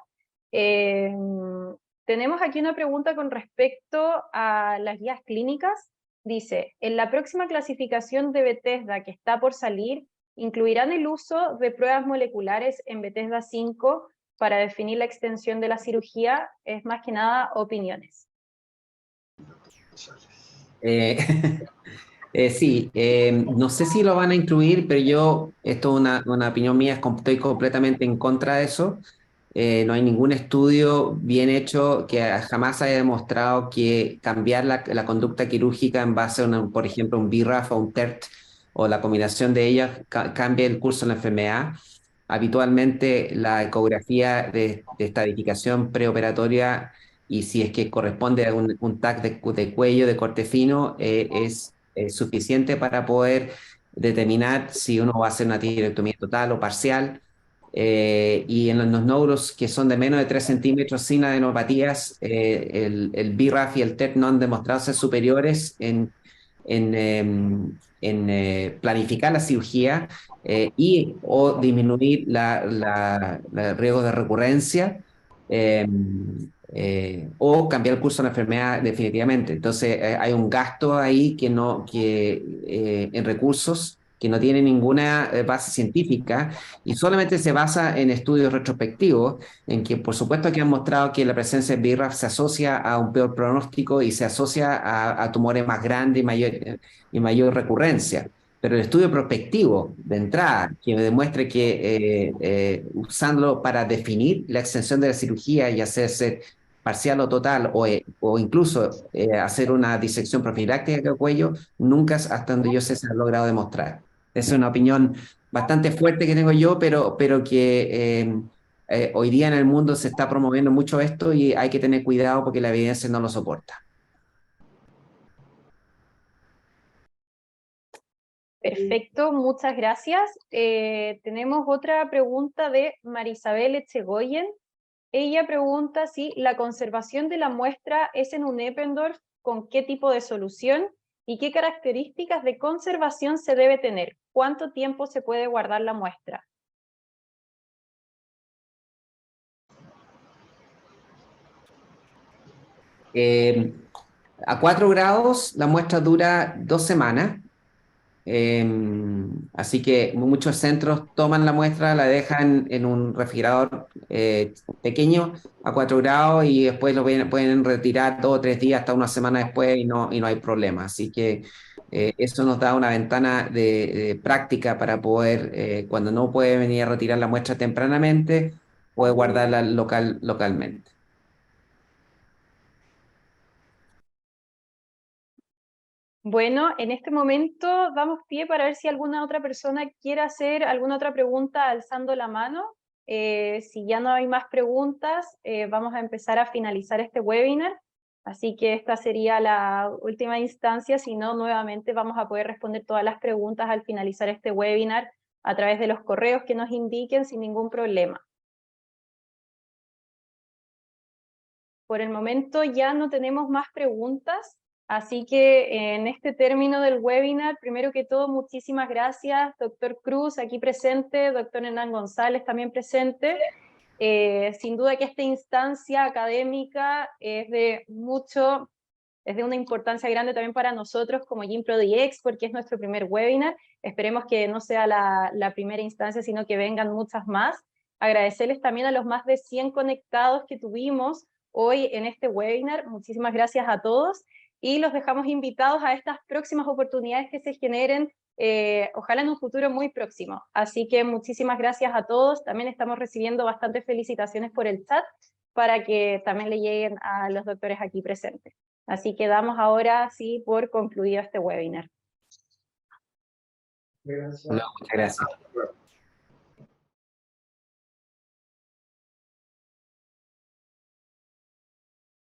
Tenemos aquí una pregunta con respecto a las guías clínicas. Dice, en la próxima clasificación de Bethesda que está por salir, ¿incluirán el uso de pruebas moleculares en Bethesda 5 para definir la extensión de la cirugía? Es más que nada opiniones. Sí, no sé si lo van a incluir, pero esto es una opinión mía, estoy completamente en contra de eso. No hay ningún estudio bien hecho que jamás haya demostrado que cambiar la conducta quirúrgica en base a, por ejemplo, un BRAF o un TERT o la combinación de ellas cambie el curso de la enfermedad. Habitualmente la ecografía de estadificación preoperatoria, y si es que corresponde a un TAC de cuello de corte fino, es suficiente para poder determinar si uno va a hacer una tiroidectomía total o parcial. Y en los nódulos que son de menos de 3 centímetros sin adenopatías, el BRAF y el TET no han demostrado ser superiores en planificar la cirugía y o disminuir el riesgo de recurrencia, o cambiar el curso de la enfermedad definitivamente. Entonces hay un gasto ahí en recursos que no tiene ninguna base científica y solamente se basa en estudios retrospectivos, en que por supuesto que han mostrado que la presencia de BRAF se asocia a un peor pronóstico y se asocia a tumores más grandes y mayor recurrencia. Pero el estudio prospectivo de entrada, que me demuestre que usándolo para definir la extensión de la cirugía y hacerse parcial o total, o incluso hacer una disección profiláctica del cuello, nunca hasta donde yo sé se ha logrado demostrar. Esa es una opinión bastante fuerte que tengo yo, pero que hoy día en el mundo se está promoviendo mucho esto y hay que tener cuidado porque la evidencia no lo soporta. Perfecto, muchas gracias. Tenemos otra pregunta de Marisabel Echegoyen. Ella pregunta si la conservación de la muestra es en un Eppendorf, con qué tipo de solución y qué características de conservación se debe tener. ¿Cuánto tiempo se puede guardar la muestra? A 4 grados la muestra dura 2 semanas. Así que muchos centros toman la muestra, la dejan en un refrigerador pequeño a 4 grados y después lo pueden retirar 2 o 3 días hasta una semana después y no hay problema. Así que eso nos da una ventana de práctica para poder, cuando no puede venir a retirar la muestra tempranamente, puede guardarla localmente. Bueno, en este momento damos pie para ver si alguna otra persona quiere hacer alguna otra pregunta alzando la mano. Si ya no hay más preguntas, vamos a empezar a finalizar este webinar. Así que esta sería la última instancia, si no, nuevamente vamos a poder responder todas las preguntas al finalizar este webinar a través de los correos que nos indiquen sin ningún problema. Por el momento ya no tenemos más preguntas. Así que en este término del webinar, primero que todo, muchísimas gracias, doctor Cruz, aquí presente, doctor Hernán González también presente. Sin duda que esta instancia académica es de una importancia grande también para nosotros como GynProDX, porque es nuestro primer webinar. Esperemos que no sea la primera instancia, sino que vengan muchas más. Agradecerles también a los más de 100 conectados que tuvimos hoy en este webinar. Muchísimas gracias a todos y los dejamos invitados a estas próximas oportunidades que se generen, ojalá en un futuro muy próximo. Así que muchísimas gracias a todos. También estamos recibiendo bastantes felicitaciones por el chat para que también le lleguen a los doctores aquí presentes. Así que damos ahora sí por concluido este webinar. Muchas gracias.